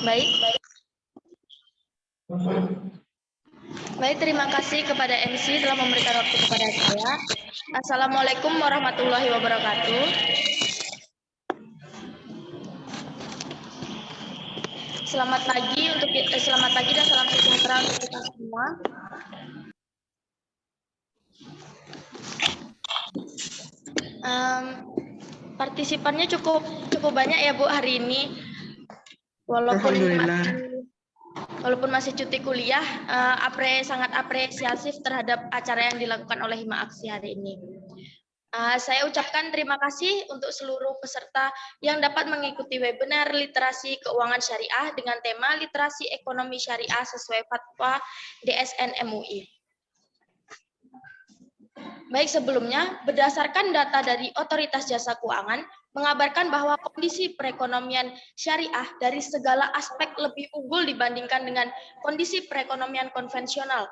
Baik. Baik, terima kasih kepada MC telah memberikan waktu kepada saya. Assalamualaikum warahmatullahi wabarakatuh. Selamat pagi dan salam sejahtera untuk kita semua. Partisipannya cukup banyak ya Bu hari ini. Walaupun masih cuti kuliah, sangat apresiatif terhadap acara yang dilakukan oleh Hima Aksi hari ini. Saya ucapkan terima kasih untuk seluruh peserta yang dapat mengikuti webinar Literasi Keuangan Syariah dengan tema Literasi Ekonomi Syariah sesuai Fatwa DSN MUI. Baik, sebelumnya, berdasarkan data dari Otoritas Jasa Keuangan, mengabarkan bahwa kondisi perekonomian syariah dari segala aspek lebih unggul dibandingkan dengan kondisi perekonomian konvensional.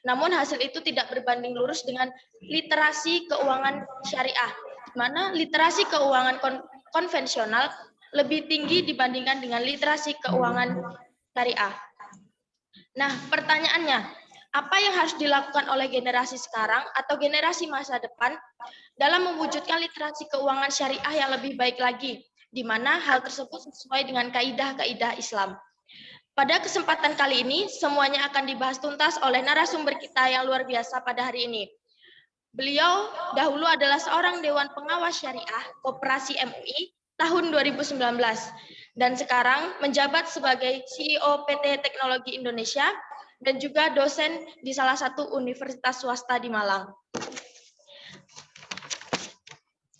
Namun hasil itu tidak berbanding lurus dengan literasi keuangan syariah, di mana literasi keuangan konvensional lebih tinggi dibandingkan dengan literasi keuangan syariah. Nah, pertanyaannya, apa yang harus dilakukan oleh generasi sekarang atau generasi masa depan dalam mewujudkan literasi keuangan syariah yang lebih baik lagi, di mana hal tersebut sesuai dengan kaidah-kaidah Islam? Pada kesempatan kali ini, semuanya akan dibahas tuntas oleh narasumber kita yang luar biasa pada hari ini. Beliau dahulu adalah seorang Dewan Pengawas Syariah Koperasi MUI tahun 2019 dan sekarang menjabat sebagai CEO PT Teknologi Indonesia dan juga dosen di salah satu universitas swasta di Malang.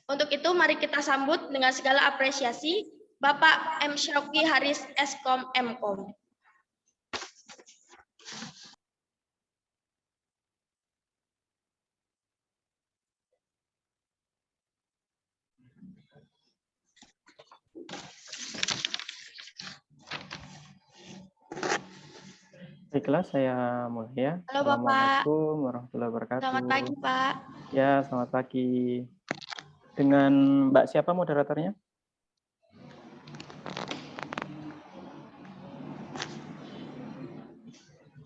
Untuk itu, mari kita sambut dengan segala apresiasi Bapak M. Syauqi Haris Eskom Mkom. Baiklah, saya mulai ya. Halo Bapak. Assalamualaikum warahmatullahi wabarakatuh. Selamat pagi Pak. Ya, selamat pagi. Dengan Mbak siapa moderatornya?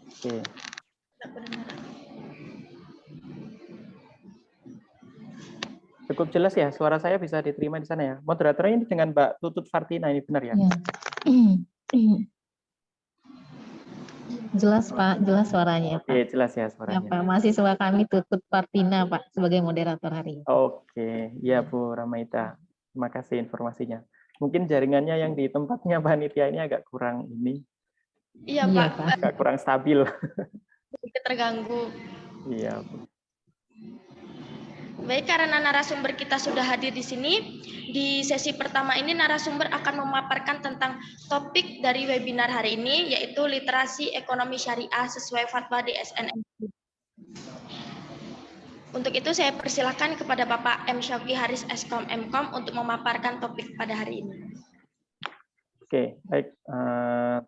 Oke. Cukup jelas ya, suara saya bisa diterima di sana ya. Moderatornya ini dengan Mbak Tutut Fartina, ini benar ya? Jelas Pak, jelas suaranya Pak. Oke, jelas ya suaranya. Ya, Pak, mahasiswa kami Tutut Fartina Pak sebagai moderator hari ini. Oke, ya Bu Ramaita, terima kasih informasinya. Mungkin jaringannya yang di tempatnya panitia ini agak kurang ini. Iya Pak. Agak kurang stabil. Sedikit terganggu. Iya Bu. Baik, karena narasumber kita sudah hadir di sini, di sesi pertama ini narasumber akan memaparkan tentang topik dari webinar hari ini, yaitu literasi ekonomi syariah sesuai fatwa DSN MUI. Untuk itu saya persilahkan kepada Bapak M. Syauqi Haris Eskom Mkom untuk memaparkan topik pada hari ini. Oke, baik.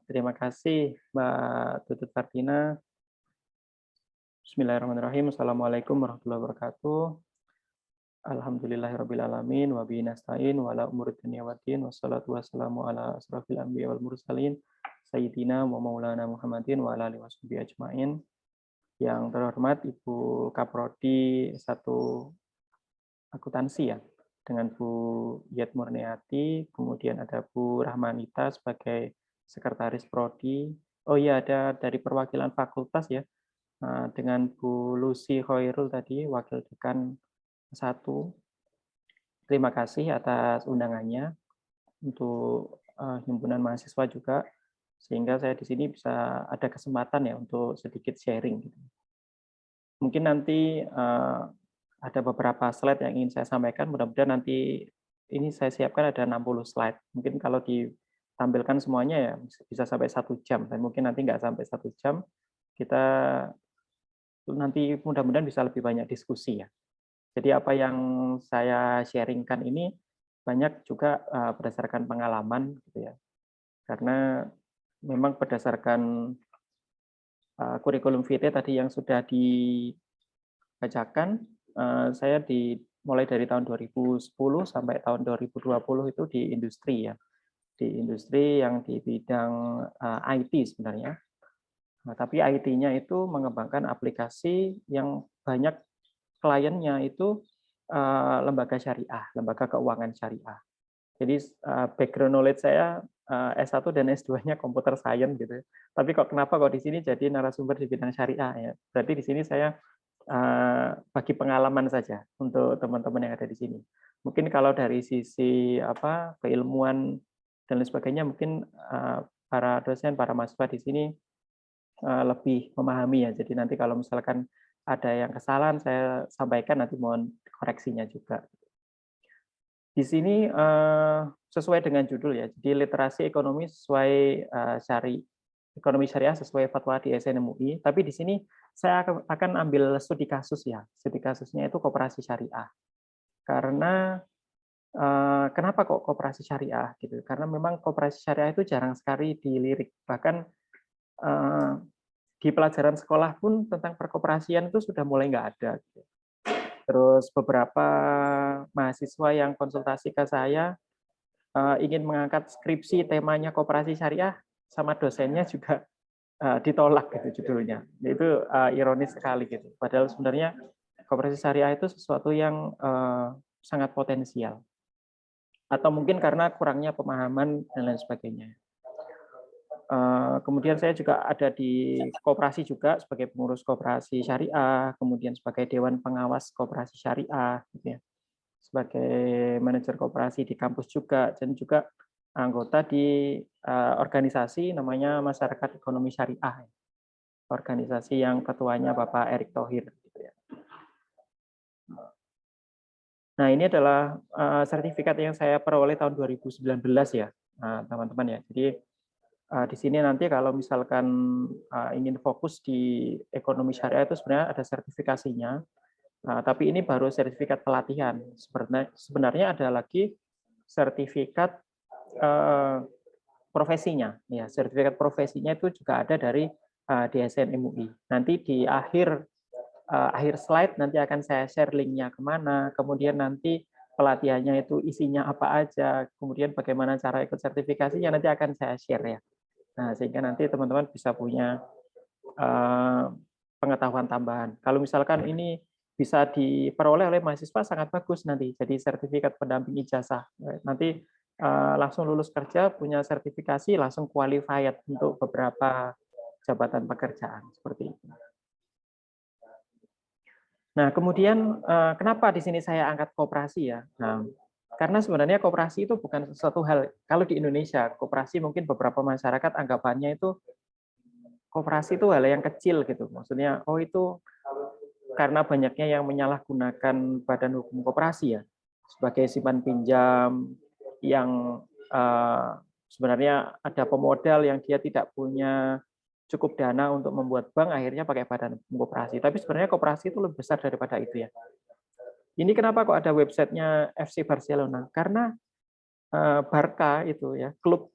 Terima kasih Mbak Tutut Fartina. Bismillahirrahmanirrahim. Assalamualaikum warahmatullahi wabarakatuh. Alhamdulillahirrabbilalamin wa bihi nasta'in wa ala umuri dunya waddin wassalatu wassalamu ala asrofil anbiya wal mursalin sayyidina wa maulana Muhammadin wa ala alihi washabihi ajmain. Yang terhormat Ibu Kaprodi 1 Akuntansi ya, dengan Bu Yat Murniati, kemudian ada Bu Rahmanita sebagai Sekretaris Prodi. Oh iya, ada dari perwakilan fakultas ya, dengan Bu Lucy Khairul tadi, Wakil Dekan 1. Terima kasih atas undangannya untuk himpunan mahasiswa juga, sehingga saya di sini bisa ada kesempatan ya untuk sedikit sharing. Mungkin nanti ada beberapa slide yang ingin saya sampaikan, mudah-mudahan nanti ini saya siapkan ada 60 slide. Mungkin kalau ditampilkan semuanya ya bisa sampai 1 jam, dan mungkin nanti nggak sampai 1 jam, kita nanti mudah-mudahan bisa lebih banyak diskusi ya. Jadi apa yang saya sharingkan ini banyak juga berdasarkan pengalaman gitu ya. Karena memang berdasarkan kurikulum vitae tadi yang sudah dibacakan, saya mulai dari tahun 2010 sampai tahun 2020 itu di industri ya. di industri yang di bidang IT sebenarnya. Nah, tapi IT-nya itu mengembangkan aplikasi yang banyak kliennya itu lembaga syariah, lembaga keuangan syariah. Jadi background knowledge saya S1 dan S2-nya computer science gitu. Tapi kenapa di sini jadi narasumber di bidang syariah ya? Berarti di sini saya bagi pengalaman saja untuk teman-teman yang ada di sini. Mungkin kalau dari sisi keilmuan dan lain sebagainya, mungkin para dosen, para mahasiswa di sini lebih memahami ya. Jadi nanti kalau misalkan ada yang kesalahan saya sampaikan, nanti mohon koreksinya juga. Di sini sesuai dengan judul ya, jadi literasi ekonomi sesuai ekonomi syariah sesuai fatwa di SNMUI. Tapi di sini saya akan ambil studi kasus ya. Studi kasusnya itu koperasi syariah. Karena kenapa kok koperasi syariah gitu? Karena memang koperasi syariah itu jarang sekali dilirik. Bahkan di pelajaran sekolah pun tentang perkoperasian itu sudah mulai nggak ada. Gitu. Terus beberapa mahasiswa yang konsultasi ke saya ingin mengangkat skripsi temanya koperasi syariah, sama dosennya juga ditolak gitu judulnya. Itu ironis sekali gitu. Padahal sebenarnya koperasi syariah itu sesuatu yang sangat potensial. Atau mungkin karena kurangnya pemahaman dan lain sebagainya. Kemudian saya juga ada di koperasi juga sebagai pengurus koperasi syariah, kemudian sebagai dewan pengawas koperasi syariah, gitu ya. Sebagai manajer koperasi di kampus juga, dan juga anggota di organisasi namanya Masyarakat Ekonomi Syariah, organisasi yang ketuanya Bapak Erick Thohir. Gitu ya. Nah, ini adalah sertifikat yang saya peroleh tahun 2019 ya, teman-teman ya. Jadi di sini nanti kalau misalkan ingin fokus di ekonomi syariah itu sebenarnya ada sertifikasinya, tapi ini baru sertifikat pelatihan. Sebenarnya ada lagi sertifikat profesinya. Ya, sertifikat profesinya itu juga ada dari DSN MUI. Nanti di akhir slide nanti akan saya share linknya kemana, kemudian nanti pelatihannya itu isinya apa aja, kemudian bagaimana cara ikut sertifikasinya nanti akan saya share ya. Nah, sehingga nanti teman-teman bisa punya pengetahuan tambahan. Kalau misalkan ini bisa diperoleh oleh mahasiswa sangat bagus nanti, jadi sertifikat pendamping ijazah. Nanti langsung lulus kerja, punya sertifikasi, langsung qualified untuk beberapa jabatan pekerjaan seperti itu. Nah, kemudian kenapa di sini saya angkat koperasi ya? Nah, karena sebenarnya koperasi itu bukan sesuatu hal, kalau di Indonesia, koperasi mungkin beberapa masyarakat anggapannya itu, koperasi itu hal yang kecil gitu. Maksudnya, oh itu karena banyaknya yang menyalahgunakan badan hukum koperasi ya, sebagai simpan pinjam, yang sebenarnya ada pemodal yang dia tidak punya cukup dana untuk membuat bank, akhirnya pakai badan hukum koperasi. Tapi sebenarnya koperasi itu lebih besar daripada itu ya. Ini kenapa kok ada websitenya FC Barcelona? Karena Barca itu ya, klub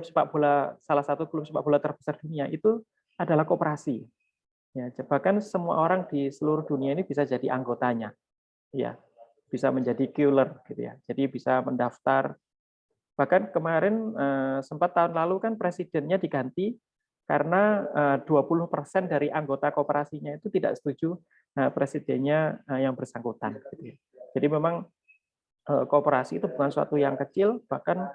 sepak bola, salah satu klub sepak bola terbesar dunia itu adalah koperasi. Ya, bahkan semua orang di seluruh dunia ini bisa jadi anggotanya. Ya, bisa menjadi killer gitu ya. Jadi bisa mendaftar. Bahkan kemarin sempat tahun lalu kan presidennya diganti karena 20% dari anggota koperasinya itu tidak setuju presidennya yang bersangkutan. Gitu ya. Jadi memang koperasi itu bukan suatu yang kecil, bahkan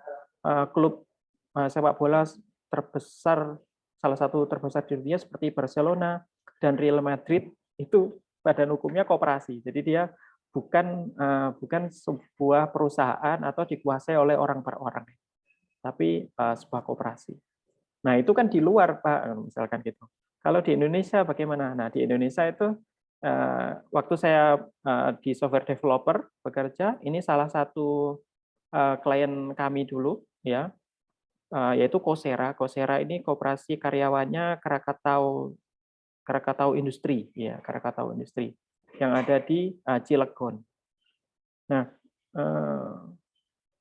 klub sepak bola terbesar, salah satu terbesar di dunia seperti Barcelona dan Real Madrid itu badan hukumnya koperasi. Jadi dia bukan sebuah perusahaan atau dikuasai oleh orang per orang, tapi sebuah koperasi. Nah, itu kan di luar, Pak, misalkan gitu. Kalau di Indonesia bagaimana? Nah, di Indonesia itu waktu saya di software developer bekerja, ini salah satu klien kami dulu ya, yaitu Coursera. Coursera ini koperasi karyawannya Krakatau Industri ya, Krakatau Industri yang ada di Cilegon. Nah,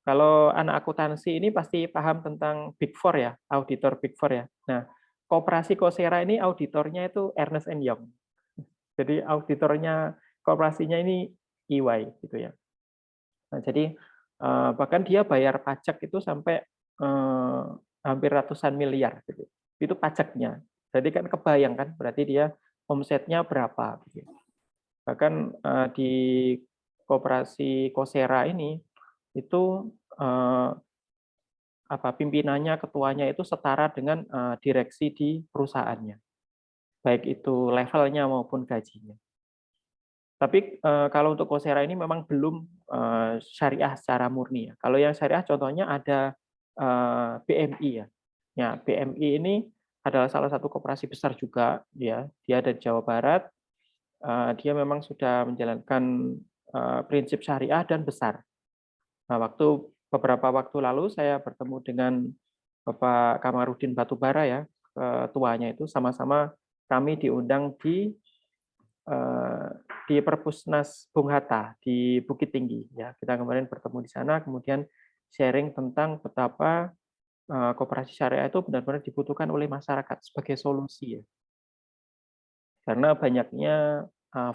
kalau anak akuntansi ini pasti paham tentang Big Four ya, auditor Big Four ya. Nah, koperasi Coursera ini auditornya itu Ernst & Young. Jadi auditornya koperasinya ini EY gitu ya. Nah, jadi Bahkan dia bayar pajak itu sampai hampir ratusan miliar gitu. Itu pajaknya. Jadi kan kebayang kan, berarti dia omsetnya berapa gitu. Bahkan di koperasi Coursera ini itu pimpinannya, ketuanya itu setara dengan direksi di perusahaannya, baik itu levelnya maupun gajinya. Tapi kalau untuk Coursera ini memang belum syariah secara murni ya. Kalau yang syariah contohnya ada BMI ya. Ya, BMI ini adalah salah satu koperasi besar juga ya. Dia ada di Jawa Barat. Dia memang sudah menjalankan prinsip syariah dan besar. Nah, beberapa waktu lalu saya bertemu dengan Bapak Kamarudin Batubara ya, ketuanya itu, sama-sama kami diundang di Perpusnas Bung Hatta di Bukit Tinggi ya. Kita kemarin bertemu di sana, kemudian sharing tentang betapa koperasi syariah itu benar-benar dibutuhkan oleh masyarakat sebagai solusi ya. Karena banyaknya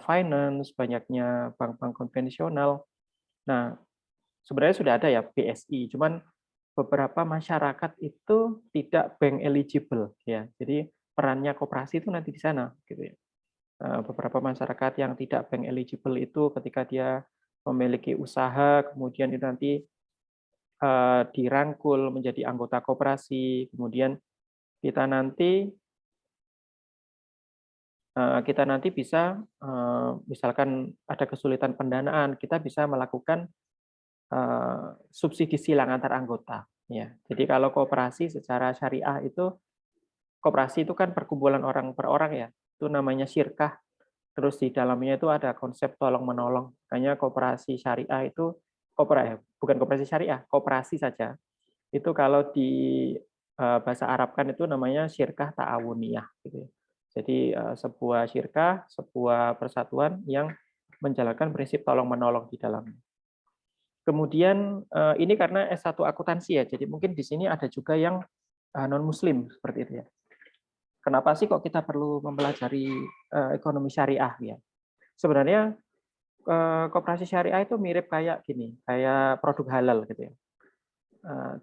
finance, banyaknya bank-bank konvensional. Nah, sebenarnya sudah ada ya BSI, cuman beberapa masyarakat itu tidak bank eligible ya. Jadi perannya koperasi itu nanti di sana gitu ya. Beberapa masyarakat yang tidak bank eligible itu ketika dia memiliki usaha, kemudian itu nanti dirangkul menjadi anggota koperasi, kemudian kita nanti bisa misalkan ada kesulitan pendanaan, kita bisa melakukan subsidi silang antar anggota. Ya, jadi kalau koperasi secara syariah itu, koperasi itu kan perkumpulan orang per orang ya, itu namanya syirkah. Terus di dalamnya itu ada konsep tolong menolong. Makanya koperasi syariah itu bukan koperasi syariah, koperasi saja. Itu kalau di bahasa Arab kan itu namanya syirkah ta'awuniyah gitu ya. Jadi sebuah syirkah, sebuah persatuan yang menjalankan prinsip tolong menolong di dalamnya. Kemudian ini karena S1 akuntansi ya, jadi mungkin di sini ada juga yang non-muslim seperti itu ya. Kenapa sih kok kita perlu mempelajari ekonomi syariah ya? Sebenarnya koperasi syariah itu mirip kayak gini, kayak produk halal gitu ya.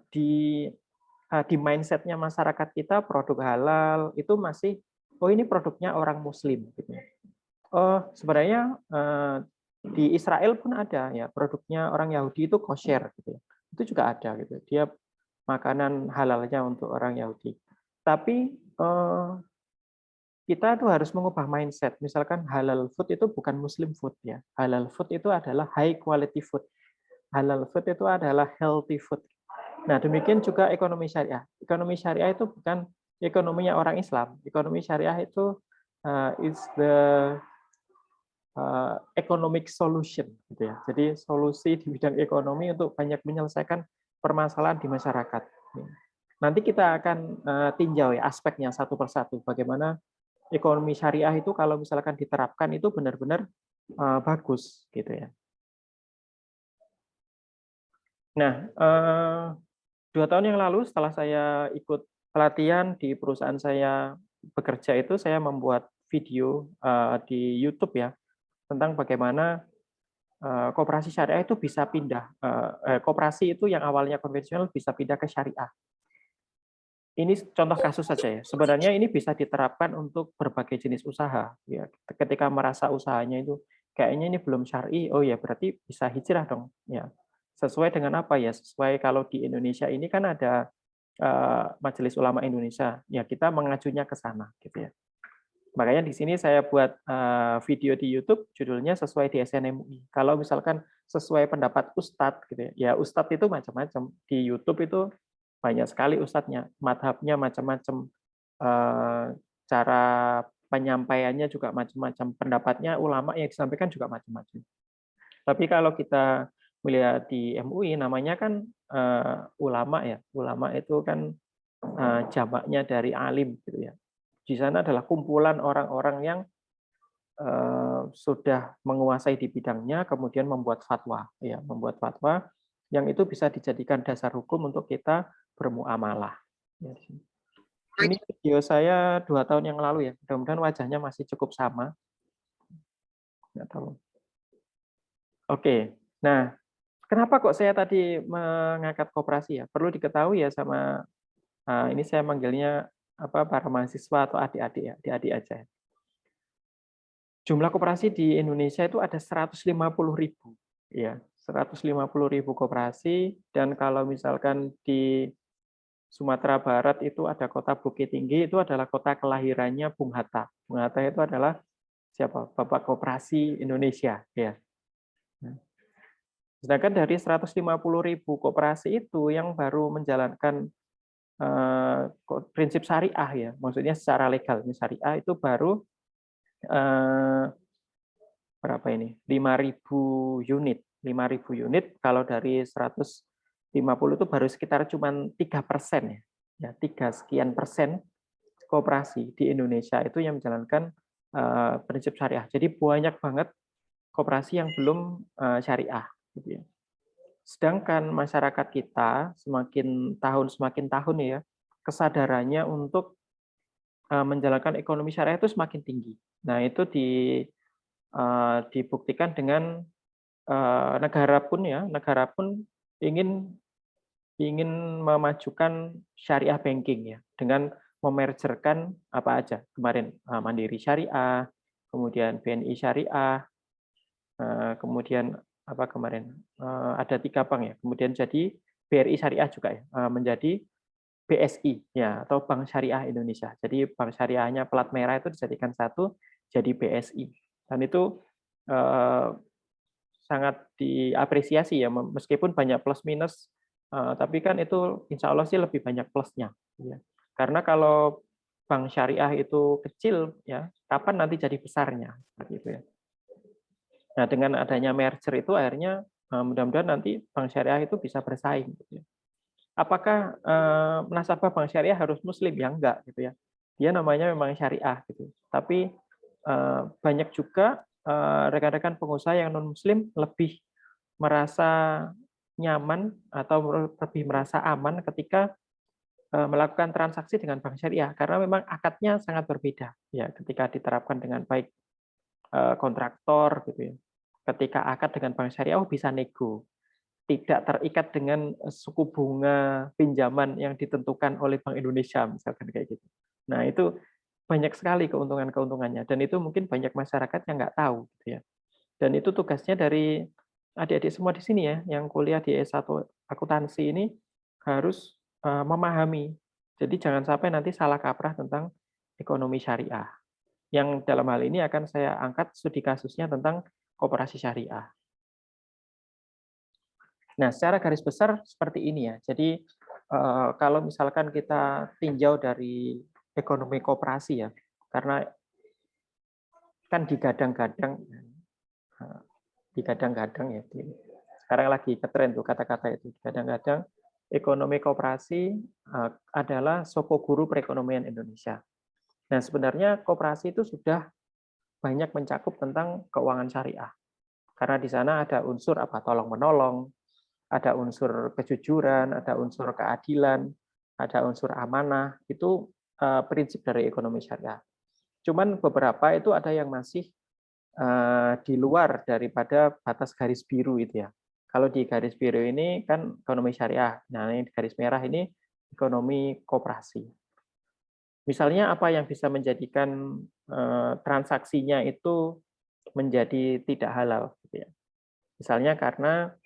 Di mindsetnya masyarakat kita produk halal itu masih ini produknya orang muslim gitu. Sebenarnya di Israel pun ada ya, produknya orang Yahudi itu kosher gitu ya. Itu juga ada gitu. Dia makanan halalnya untuk orang Yahudi. Tapi kita tuh harus mengubah mindset. Misalkan halal food itu bukan Muslim food ya. Halal food itu adalah high quality food. Halal food itu adalah healthy food. Nah, demikian juga ekonomi syariah. Ekonomi syariah itu bukan ekonominya orang Islam. Ekonomi syariah itu is the economic solution gitu ya. Jadi solusi di bidang ekonomi untuk banyak menyelesaikan permasalahan di masyarakat. Nanti kita akan tinjau ya aspeknya satu persatu. Bagaimana ekonomi syariah itu kalau misalkan diterapkan itu benar-benar bagus gitu ya. Nah, 2 tahun yang lalu setelah saya ikut pelatihan di perusahaan saya bekerja itu, saya membuat video di YouTube ya tentang bagaimana koperasi syariah itu bisa pindah, koperasi itu yang awalnya konvensional bisa pindah ke syariah. Ini contoh kasus saja ya. Sebenarnya ini bisa diterapkan untuk berbagai jenis usaha. Ya, ketika merasa usahanya itu kayaknya ini belum syar'i, oh ya berarti bisa hijrah dong. Ya, sesuai dengan apa ya? Sesuai kalau di Indonesia ini kan ada Majelis Ulama Indonesia. Ya kita mengajunya ke sana, gitu ya. Makanya di sini saya buat video di YouTube judulnya sesuai di SNMUI. Kalau misalkan sesuai pendapat Ustadz, gitu ya. Ya Ustadz itu macam-macam. Di YouTube itu banyak sekali ustadznya, madhabnya macam-macam, cara penyampaiannya juga macam-macam, pendapatnya ulama yang disampaikan juga macam-macam. Tapi kalau kita melihat di MUI, namanya kan ulama ya, ulama itu kan jamaknya dari alim gitu ya. Di sana adalah kumpulan orang-orang yang sudah menguasai di bidangnya, kemudian membuat fatwa, ya, membuat fatwa yang itu bisa dijadikan dasar hukum untuk kita bermuamalah. Ini video saya 2 tahun yang lalu ya, mudah-mudahan wajahnya masih cukup sama. Nggak tahu. Oke, nah Kenapa kok saya tadi mengangkat koperasi ya? Perlu diketahui ya sama ini saya manggilnya para mahasiswa atau adik-adik ya, adik-adik aja. Jumlah koperasi di Indonesia itu ada 150.000 ya, 150.000 koperasi, dan kalau misalkan di Sumatera Barat itu ada kota Bukit Tinggi, itu adalah kota kelahirannya Bung Hatta. Bung Hatta itu adalah siapa? Bapak Koperasi Indonesia ya. Sedangkan dari 150.000 koperasi itu yang baru menjalankan prinsip syariah ya, maksudnya secara legal ini syariah itu baru berapa ini? 5.000 unit. 5.000 unit kalau dari 150 itu baru sekitar cuma 3% ya. Ya, 3 sekian persen koperasi di Indonesia itu yang menjalankan prinsip syariah. Jadi banyak banget koperasi yang belum syariah gitu ya. Sedangkan masyarakat kita semakin tahun ya, kesadarannya untuk menjalankan ekonomi syariah itu semakin tinggi. Nah, itu dibuktikan dengan negara pun ingin memajukan syariah banking ya, dengan memergerkan apa aja kemarin, Mandiri Syariah, kemudian BNI Syariah, kemudian apa kemarin ada 3 bank ya, kemudian jadi BRI Syariah juga ya, menjadi BSI ya, atau Bank Syariah Indonesia. Jadi bank syariahnya plat merah itu dijadikan satu jadi BSI, dan itu sangat diapresiasi ya, meskipun banyak plus minus, tapi kan itu insya Allah sih lebih banyak plusnya ya. Karena kalau bank syariah itu kecil ya, kapan nanti jadi besarnya seperti itu ya. Nah, dengan adanya merger itu akhirnya mudah-mudahan nanti bank syariah itu bisa bersaing gitu ya. Apakah nasabah bank syariah harus muslim? Ya enggak gitu ya. Dia namanya memang syariah gitu. Tapi banyak juga rekan-rekan pengusaha yang non muslim lebih merasa nyaman atau lebih merasa aman ketika melakukan transaksi dengan bank syariah, karena memang akadnya sangat berbeda ya ketika diterapkan dengan baik kontraktor gitu ya. Ketika akad dengan bank syariah bisa nego, tidak terikat dengan suku bunga pinjaman yang ditentukan oleh Bank Indonesia misalkan kayak gitu. Nah, itu banyak sekali keuntungan-keuntungannya, dan itu mungkin banyak masyarakat yang nggak tahu gitu ya. Dan itu tugasnya dari adik-adik semua di sini ya, yang kuliah di S1 akuntansi ini harus memahami. Jadi jangan sampai nanti salah kaprah tentang ekonomi syariah. Yang dalam hal ini akan saya angkat studi kasusnya tentang koperasi syariah. Nah, secara garis besar seperti ini ya. Jadi kalau misalkan kita tinjau dari ekonomi koperasi ya, karena kan digadang-gadang ya. Sekarang lagi ngetren tuh kata-kata itu. Kadang-kadang ekonomi koperasi adalah sokoguru perekonomian Indonesia. Nah, sebenarnya koperasi itu sudah banyak mencakup tentang keuangan syariah. Karena di sana ada unsur tolong-menolong, ada unsur kejujuran, ada unsur keadilan, ada unsur amanah. Itu prinsip dari ekonomi syariah. Cuman beberapa itu ada yang masih di luar daripada batas garis biru itu ya. Kalau di garis biru ini kan ekonomi syariah. Nah, ini garis merah ini ekonomi koperasi. Misalnya apa yang bisa menjadikan transaksinya itu menjadi tidak halal gitu ya. Misalnya karena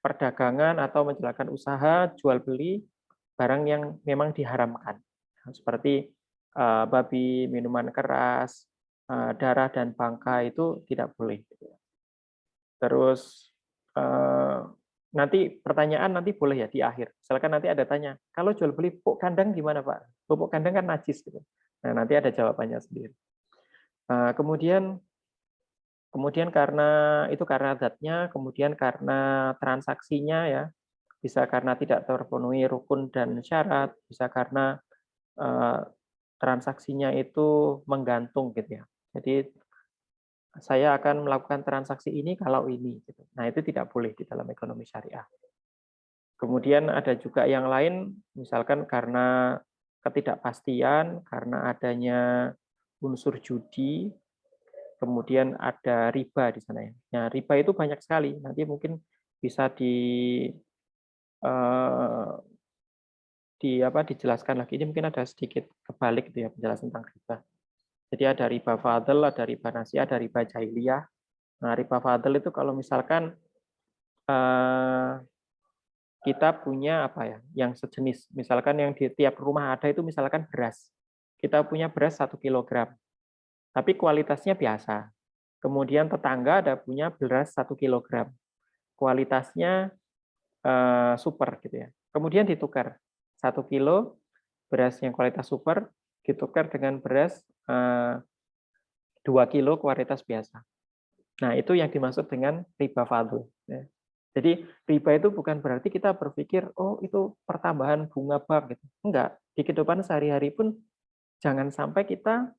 perdagangan atau menjalankan usaha jual beli barang yang memang diharamkan. Seperti babi, minuman keras, darah dan bangkai itu tidak boleh. Terus nanti pertanyaan nanti boleh ya di akhir. Misalkan nanti ada tanya, kalau jual beli pupuk kandang gimana Pak? Pupuk kandang kan najis gitu. Nah, nanti ada jawabannya sendiri. Kemudian karena zatnya, kemudian karena transaksinya ya, bisa karena tidak terpenuhi rukun dan syarat, bisa karena transaksinya itu menggantung gitu ya. Jadi saya akan melakukan transaksi ini kalau ini. Gitu. Nah, itu tidak boleh di dalam ekonomi syariah. Kemudian ada juga yang lain, misalkan karena ketidakpastian, karena adanya unsur judi, kemudian ada riba di sana ya. Nah, riba itu banyak sekali. Nanti mungkin bisa eh, dijelaskan lagi. Ini mungkin ada sedikit kebalik gitu ya penjelasan tentang riba. Jadi ada riba fadl, ada riba nasiah, ada riba jahiliyah. Nah, riba fadl itu kalau misalkan kita punya apa ya, yang sejenis, misalkan yang di tiap rumah ada itu misalkan beras. Kita punya beras 1 kilogram, tapi kualitasnya biasa. Kemudian tetangga ada punya beras 1 kilogram, kualitasnya super gitu ya. Kemudian ditukar 1 kilo beras yang kualitas super ditukar dengan beras 2 kilo kualitas biasa. Nah, itu yang dimaksud dengan riba fadl. Ya. Jadi riba itu bukan berarti kita berpikir, oh itu pertambahan bunga bank gitu. Enggak. Di kehidupan sehari-hari pun jangan sampai kita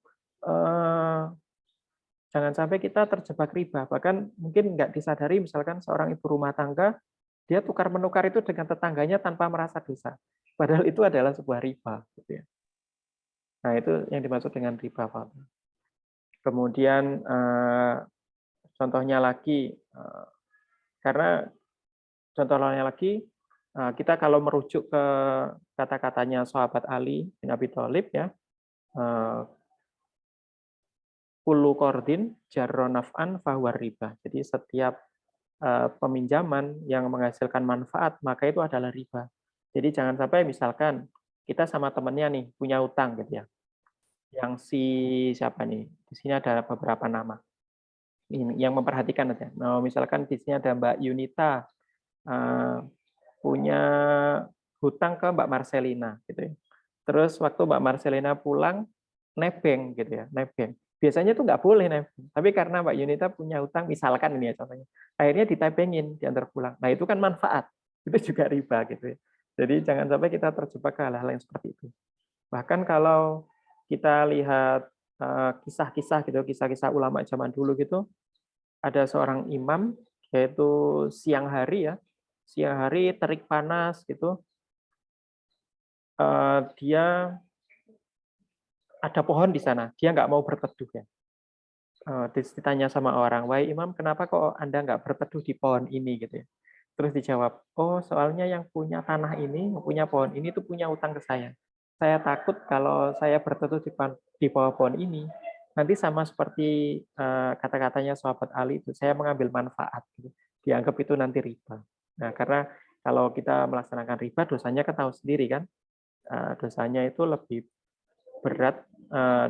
terjebak riba. Bahkan mungkin nggak disadari, misalkan seorang ibu rumah tangga dia tukar menukar itu dengan tetangganya tanpa merasa dosa. Padahal itu adalah sebuah riba. Gitu ya. Nah, itu yang dimaksud dengan riba fadl. Kemudian contohnya lagi, karena contoh lainnya lagi, kita kalau merujuk ke kata-katanya sahabat Ali bin Abi Thalib ya, kullu qardin jarra naf'an fahuwa riba. Jadi setiap peminjaman yang menghasilkan manfaat maka itu adalah riba. Jadi jangan sampai misalkan kita sama temannya nih punya utang gitu ya. Yang si siapa nih? Di sini ada beberapa nama. Ini yang memperhatikan aja. Nah, misalkan di sini ada Mbak Yunita punya hutang ke Mbak Marcelina gitu ya. Terus waktu Mbak Marcelina pulang nebeng gitu ya, nebeng. Biasanya tuh nggak boleh nebeng, tapi karena Mbak Yunita punya hutang, misalkan ini ya contohnya, akhirnya ditebengin, diantar pulang. Nah itu kan manfaat, itu juga riba gitu ya. Jadi jangan sampai kita terjebak ke hal-hal yang seperti itu. Bahkan kalau kita lihat kisah-kisah gitu, kisah-kisah ulama zaman dulu gitu, ada seorang imam yaitu siang hari ya, siang hari terik panas gitu, dia ada pohon di sana, dia nggak mau berteduh ya. Ditanya sama orang, wahai imam, kenapa kok Anda nggak berteduh di pohon ini gitu ya? Terus dijawab, oh soalnya yang punya tanah ini, yang punya pohon ini tuh punya utang ke saya. Saya takut kalau saya berteduh di bawah pohon ini, nanti sama seperti kata-katanya sahabat Ali itu, saya mengambil manfaat. Gitu. Dianggap itu nanti riba. Nah, karena kalau kita melaksanakan riba, dosanya kan tahu sendiri kan, dosanya itu lebih berat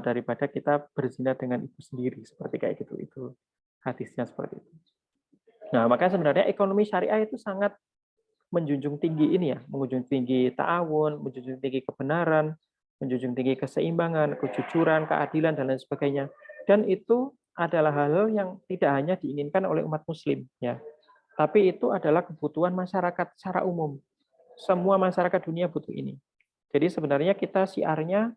daripada kita berzina dengan ibu sendiri, seperti kayak gitu. Itu hadisnya seperti itu. Nah, makanya sebenarnya ekonomi syariah itu sangat menjunjung tinggi ini ya, menjunjung tinggi ta'awun, menjunjung tinggi kebenaran, menjunjung tinggi keseimbangan, kejujuran, keadilan dan lain sebagainya. Dan itu adalah hal-hal yang tidak hanya diinginkan oleh umat muslim ya, tapi itu adalah kebutuhan masyarakat secara umum. Semua masyarakat dunia butuh ini. Jadi sebenarnya kita siarnya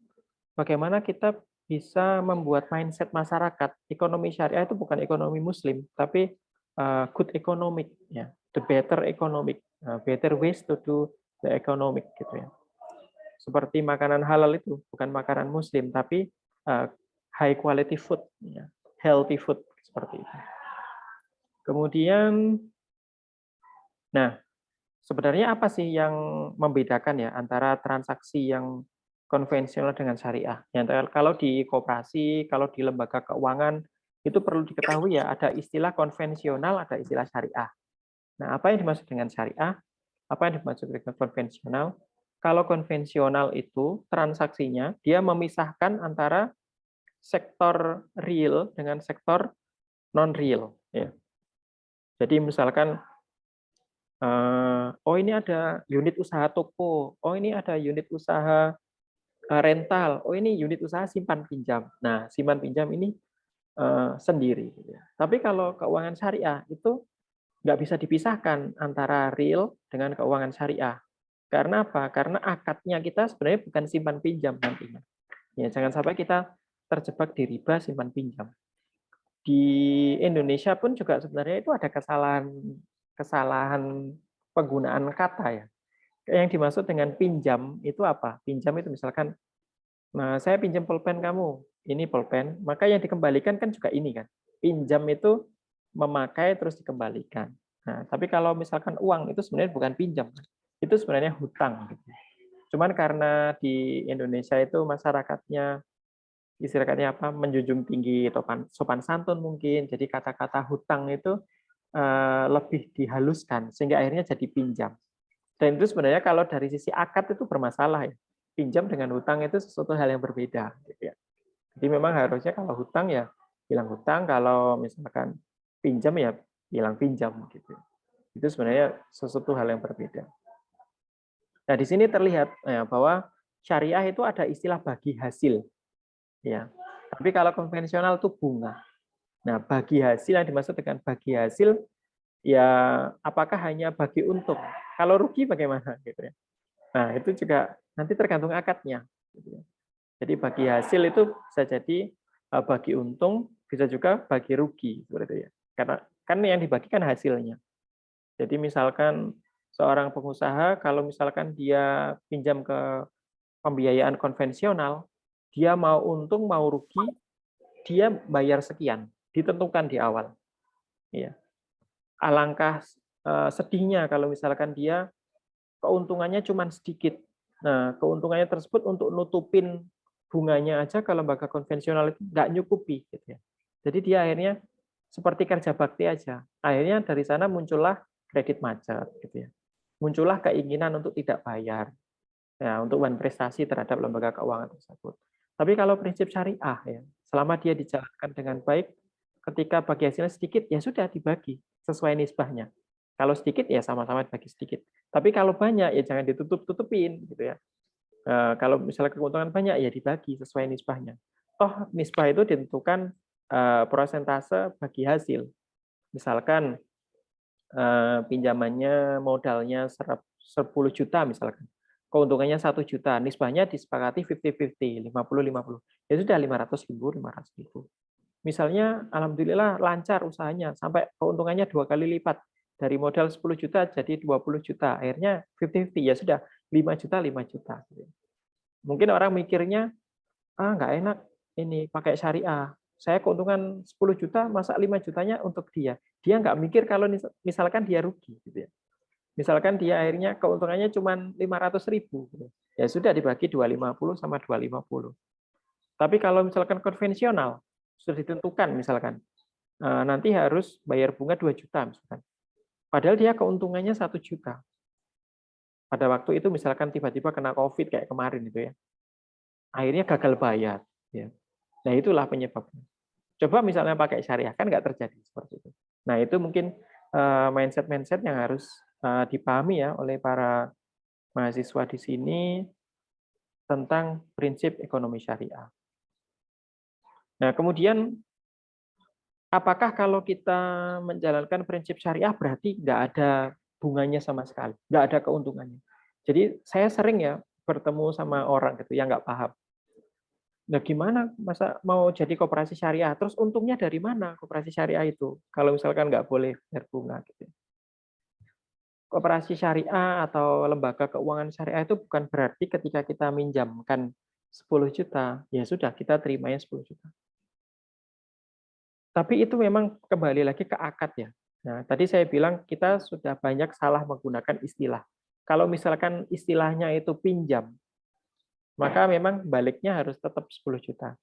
bagaimana kita bisa membuat mindset masyarakat. Ekonomi syariah itu bukan ekonomi muslim, tapi good economic ya, the better economic, better ways to do the economic gitu ya. Seperti makanan halal itu bukan makanan muslim, tapi high quality food ya, healthy food seperti itu. Kemudian nah, sebenarnya apa sih yang membedakan ya antara transaksi yang konvensional dengan syariah? Ya, kalau di koperasi, kalau di lembaga keuangan, itu perlu diketahui ya, ada istilah konvensional, ada istilah syariah. Nah, apa yang dimaksud dengan syariah? Apa yang dimaksud dengan konvensional? Kalau konvensional itu transaksinya, dia memisahkan antara sektor real dengan sektor non-real. Ya. Jadi misalkan oh ini ada unit usaha toko, oh ini ada unit usaha rental, oh ini unit usaha simpan pinjam. Nah, simpan pinjam ini sendiri. Tapi kalau keuangan syariah itu nggak bisa dipisahkan antara real dengan keuangan syariah. Karena apa? Karena akadnya kita sebenarnya bukan simpan pinjam nantinya. Ya, jangan sampai kita terjebak di riba simpan pinjam. Di Indonesia pun juga sebenarnya itu ada kesalahan penggunaan kata ya. Yang dimaksud dengan pinjam itu apa? Pinjam itu misalkan, nah saya pinjam pulpen kamu, ini pulpen, maka yang dikembalikan kan juga ini kan. Pinjam itu memakai terus dikembalikan. Nah, tapi kalau misalkan uang itu sebenarnya bukan pinjam, itu sebenarnya hutang. Cuman karena di Indonesia itu masyarakatnya istilahnya apa, menjunjung tinggi sopan santun mungkin, jadi kata-kata hutang itu lebih dihaluskan sehingga akhirnya jadi pinjam. Dan itu sebenarnya kalau dari sisi akad itu bermasalah ya. Pinjam dengan hutang itu sesuatu hal yang berbeda. Gitu ya. Jadi memang harusnya kalau hutang ya bilang hutang, kalau misalkan pinjam ya bilang pinjam gitu. Itu sebenarnya sesuatu hal yang berbeda. Nah di sini terlihat ya, bahwa syariah itu ada istilah bagi hasil, ya. Tapi kalau konvensional itu bunga. Nah bagi hasil yang dimaksud dengan bagi hasil ya apakah hanya bagi untung? Kalau rugi bagaimana gitu ya. Nah, itu juga nanti tergantung akadnya gitu ya. Jadi bagi hasil itu bisa jadi bagi untung, bisa juga bagi rugi seperti itu ya. Karena kan yang dibagikan hasilnya. Jadi misalkan seorang pengusaha kalau misalkan dia pinjam ke pembiayaan konvensional, dia mau untung mau rugi, dia bayar sekian, ditentukan di awal. Iya. Alangkah sedihnya kalau misalkan dia keuntungannya cuma sedikit. Nah, keuntungannya tersebut untuk nutupin bunganya aja kalau lembaga konvensional itu nggak nyukupi. Gitu ya. Jadi dia akhirnya seperti kerja bakti aja. Akhirnya dari sana muncullah kredit macet. Gitu ya. Muncullah keinginan untuk tidak bayar. Ya, untuk prestasi terhadap lembaga keuangan tersebut. Tapi kalau prinsip syariah, ya, selama dia dijalankan dengan baik, ketika bagi hasilnya sedikit, ya sudah dibagi sesuai nisbahnya. Kalau sedikit ya sama-sama dibagi sedikit. Tapi kalau banyak ya jangan ditutup-tutupin gitu ya. Kalau misalnya keuntungan banyak ya dibagi sesuai nisbahnya. Toh nisbah itu ditentukan persentase bagi hasil. Misalkan pinjamannya modalnya 10 juta misalkan. Keuntungannya 1 juta, nisbahnya disepakati 50-50, 50-50. Ya sudah 500.000, 500.000. Misalnya alhamdulillah lancar usahanya sampai keuntungannya 2 kali lipat. Dari modal 10 juta jadi 20 juta. Akhirnya 50-50 ya sudah 5 juta 5 juta. Mungkin orang mikirnya nggak enak ini pakai syariah. Saya keuntungan 10 juta masa 5 jutanya untuk dia. Dia nggak mikir kalau misalkan dia rugi gitu ya. Misalkan dia akhirnya keuntungannya cuma 500.000 gitu. Ya sudah dibagi 250 sama 250. Tapi kalau misalkan konvensional sudah ditentukan misalkan nanti harus bayar bunga 2 juta misalkan. Padahal dia keuntungannya 1 juta. Pada waktu itu misalkan tiba-tiba kena COVID kayak kemarin itu ya. Akhirnya gagal bayar. Ya. Nah itulah penyebabnya. Coba misalnya pakai syariah, kan nggak terjadi seperti itu. Nah itu mungkin mindset-mindset yang harus dipahami ya oleh para mahasiswa di sini tentang prinsip ekonomi syariah. Nah kemudian apakah kalau kita menjalankan prinsip syariah berarti nggak ada bunganya sama sekali, nggak ada keuntungannya? Jadi saya sering ya bertemu sama orang gitu yang nggak paham. Nah gimana masa mau jadi koperasi syariah? Terus untungnya dari mana koperasi syariah itu? Kalau misalkan nggak boleh bayar bunga gitu. Koperasi syariah atau lembaga keuangan syariah itu bukan berarti ketika kita minjamkan 10 juta, ya sudah kita terimanya 10 juta. Tapi itu memang kembali lagi ke akad ya. Nah, tadi saya bilang kita sudah banyak salah menggunakan istilah. Kalau misalkan istilahnya itu pinjam, maka memang baliknya harus tetap 10 juta.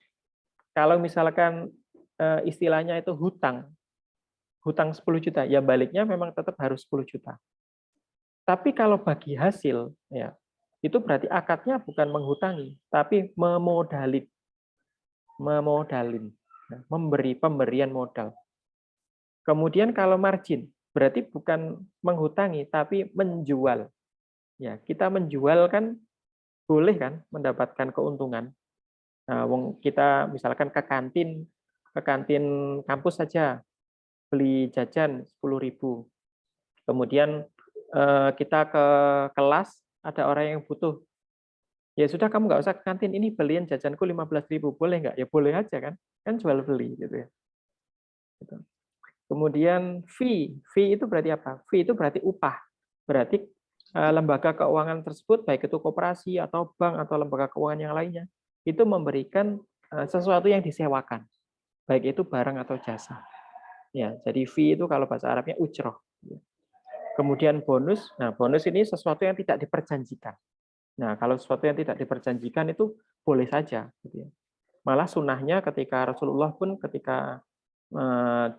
Kalau misalkan istilahnya itu hutang 10 juta, ya baliknya memang tetap harus 10 juta. Tapi kalau bagi hasil, ya itu berarti akadnya bukan menghutangi, tapi memodalin, memberi pemberian modal. Kemudian kalau margin, berarti bukan menghutangi, tapi menjual. Ya, kita menjual kan boleh kan mendapatkan keuntungan. Nah, kita misalkan ke kantin kampus saja beli jajan 10.000. Kemudian kita ke kelas ada orang yang butuh. Ya sudah kamu nggak usah ke kantin, ini beliin jajanku 15.000, boleh nggak? Ya boleh aja kan? Kan jual beli gitu ya. Gitu. Kemudian fee itu berarti apa? Fee itu berarti upah. Berarti lembaga keuangan tersebut, baik itu koperasi atau bank atau lembaga keuangan yang lainnya, itu memberikan sesuatu yang disewakan, baik itu barang atau jasa. Ya, jadi fee itu kalau bahasa Arabnya ujroh. Kemudian bonus, nah bonus ini sesuatu yang tidak diperjanjikan. Nah, kalau sesuatu yang tidak diperjanjikan itu boleh saja. Gitu ya. Malah sunnahnya ketika Rasulullah pun ketika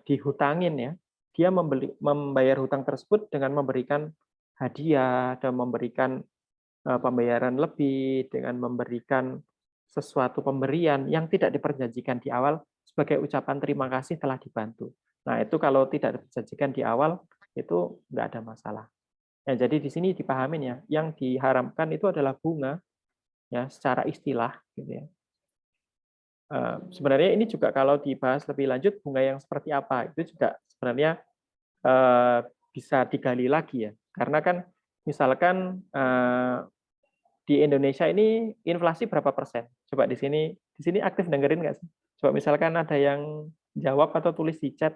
dihutangin ya, dia membayar hutang tersebut dengan memberikan hadiah dan memberikan pembayaran lebih, dengan memberikan sesuatu pemberian yang tidak diperjanjikan di awal sebagai ucapan terima kasih telah dibantu. Nah, itu kalau tidak diperjanjikan di awal, itu nggak ada masalah. Ya, jadi di sini dipahamin ya, yang diharamkan itu adalah bunga, ya secara istilah, gitu ya. Sebenarnya ini juga kalau dibahas lebih lanjut bunga yang seperti apa itu juga sebenarnya bisa digali lagi ya, karena kan misalkan di Indonesia ini inflasi berapa persen? Coba di sini aktif dengerin nggak sih? Coba misalkan ada yang jawab atau tulis di chat.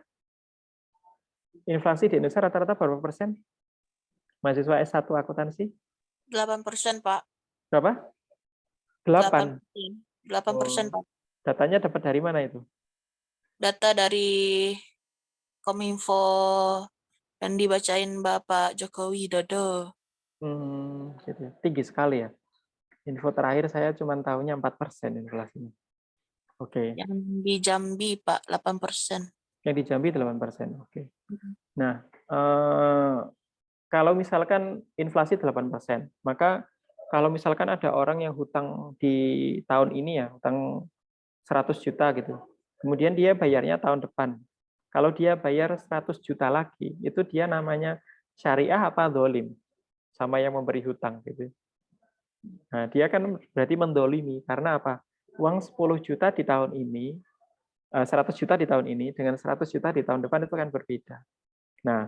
Inflasi di Indonesia rata-rata berapa persen? Mahasiswa S1 akuntansi? 8%, Pak. Berapa? 8. 8%, Pak. Datanya dapat dari mana itu? Data dari Kominfo dan dibacain Bapak Joko Widodo. Gitu. Tinggi sekali ya. Info terakhir saya cuma tahunya 4% inflasinya. Oke. Yang di Jambi, Pak, 8%. Yang di Jambi 8%. Oke. Nah, kalau misalkan inflasi 8%, maka kalau misalkan ada orang yang hutang di tahun ini ya, hutang 100 juta gitu. Kemudian dia bayarnya tahun depan. Kalau dia bayar 100 juta lagi, itu dia namanya syariah apa dolim? Sama yang memberi hutang gitu. Nah, dia kan berarti mendolimi. Karena apa? Uang 10 juta di tahun ini, 100 juta di tahun ini, dengan 100 juta di tahun depan itu kan berbeda. Nah,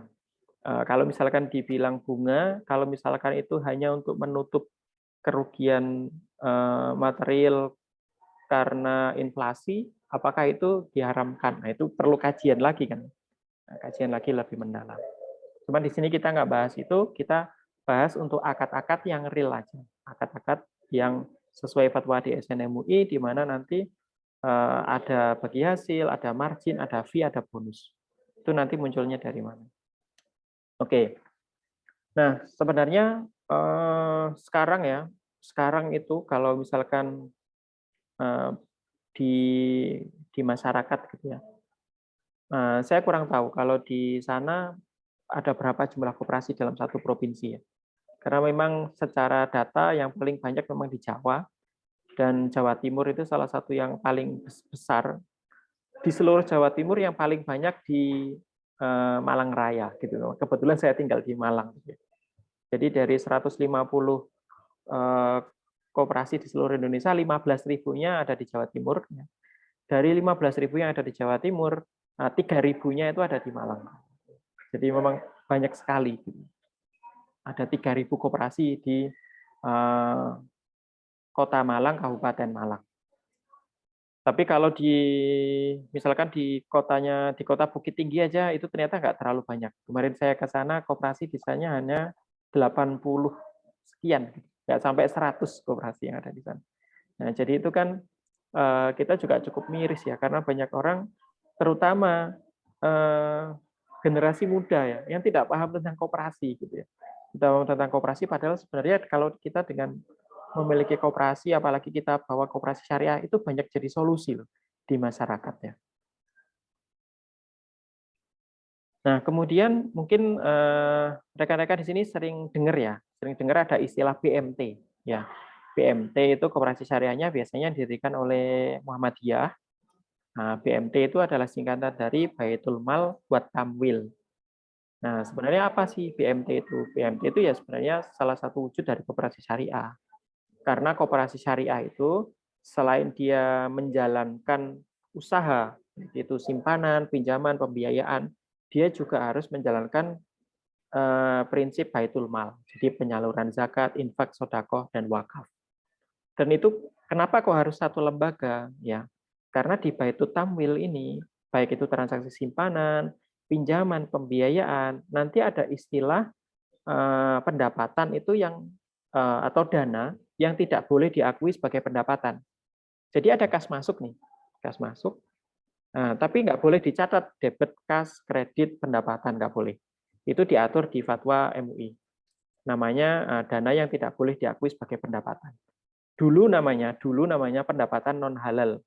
kalau misalkan dibilang bunga, kalau misalkan itu hanya untuk menutup kerugian material karena inflasi, apakah itu diharamkan? Nah, itu perlu kajian lagi kan. Nah, kajian lagi lebih mendalam. Cuma di sini kita nggak bahas itu, kita bahas untuk akad-akad yang real aja. Akad-akad yang sesuai fatwa di SNMUI, di mana nanti ada bagi hasil, ada margin, ada fee, ada bonus. Itu nanti munculnya dari mana. Oke. Nah, sebenarnya sekarang itu kalau misalkan di masyarakat gitu ya. Saya kurang tahu kalau di sana ada berapa jumlah koperasi dalam satu provinsi ya. Karena memang secara data yang paling banyak memang di Jawa, dan Jawa Timur itu salah satu yang paling besar. Di seluruh Jawa Timur yang paling banyak di Malang Raya gitu. Kebetulan saya tinggal di Malang. Jadi dari 150 koperasi di seluruh Indonesia, 15.000-nya ada di Jawa Timur. Dari 15.000 yang ada di Jawa Timur, 3.000-nya itu ada di Malang. Jadi memang banyak sekali. Ada 3.000 koperasi di Kota Malang, Kabupaten Malang. Tapi kalau misalkan di kota Bukit Tinggi aja itu ternyata nggak terlalu banyak. Kemarin saya ke sana koperasi bisanya hanya 80 sekian, nggak sampai 100 koperasi yang ada di sana. Nah, jadi itu kan kita juga cukup miris ya, karena banyak orang, terutama generasi muda ya, yang tidak paham tentang koperasi gitu ya. Tidak paham tentang koperasi, padahal sebenarnya kalau kita dengan memiliki koperasi, apalagi kita bawa koperasi syariah, itu banyak jadi solusi loh di masyarakat ya. Nah, kemudian mungkin rekan-rekan di sini sering dengar ada istilah BMT ya. BMT itu koperasi syariahnya biasanya didirikan oleh Muhammadiyah. Nah, BMT itu adalah singkatan dari Baitul Mal buat Tamwil. Nah, sebenarnya apa sih BMT itu? BMT itu ya sebenarnya salah satu wujud dari koperasi syariah. Karena koperasi syariah itu selain dia menjalankan usaha, yaitu simpanan, pinjaman, pembiayaan, dia juga harus menjalankan prinsip Baitul Mal. Jadi penyaluran zakat, infak, sedekah, dan wakaf. Dan itu kenapa kok harus satu lembaga? Ya, karena di Baitul Tamwil ini, baik itu transaksi simpanan, pinjaman, pembiayaan, nanti ada istilah pendapatan itu yang atau dana yang tidak boleh diakui sebagai pendapatan. Jadi ada kas masuk nih, kas masuk. Nah, tapi nggak boleh dicatat debit, kas, kredit, pendapatan, nggak boleh. Itu diatur di fatwa MUI. Namanya dana yang tidak boleh diakui sebagai pendapatan. Dulu namanya pendapatan non halal.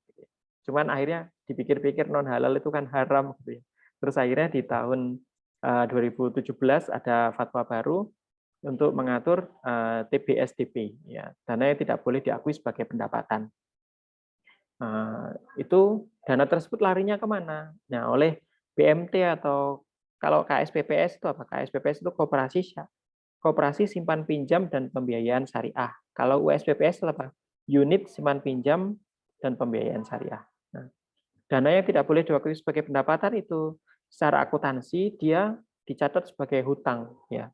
Cuman akhirnya dipikir-pikir non halal itu kan haram gitu ya. Terus akhirnya di tahun 2017 ada fatwa baru untuk mengatur TBSDP, ya, dana yang tidak boleh diakui sebagai pendapatan. Itu dana tersebut larinya kemana? Nah, oleh BMT atau kalau KSPPS itu apa? KSPPS itu koperasi simpan pinjam dan pembiayaan syariah. Kalau USPPS itu apa? Unit simpan pinjam dan pembiayaan syariah. Nah, dana yang tidak boleh diakui sebagai pendapatan itu secara akuntansi dia dicatat sebagai hutang, ya.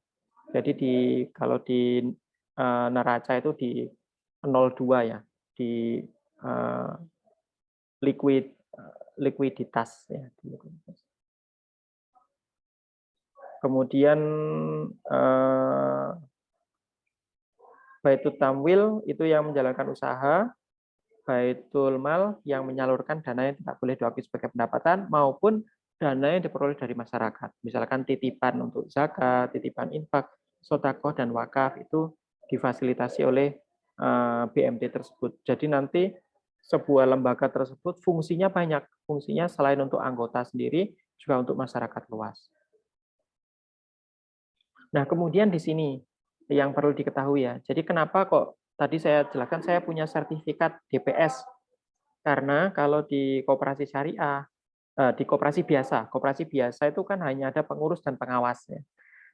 Jadi kalau di neraca itu di 02 ya, di likuiditas ya. Kemudian Baitul Tamwil itu yang menjalankan usaha, Baitul Mal yang menyalurkan dana yang tidak boleh diakui sebagai pendapatan maupun dana yang diperoleh dari masyarakat. Misalkan titipan untuk zakat, titipan infak, sedekah dan wakaf itu difasilitasi oleh BMT tersebut. Jadi nanti sebuah lembaga tersebut fungsinya banyak. Fungsinya selain untuk anggota sendiri juga untuk masyarakat luas. Nah, kemudian di sini yang perlu diketahui ya. Jadi kenapa kok tadi saya jelaskan saya punya sertifikat DPS? Karena kalau di koperasi syariah, di koperasi biasa itu kan hanya ada pengurus dan pengawas ya.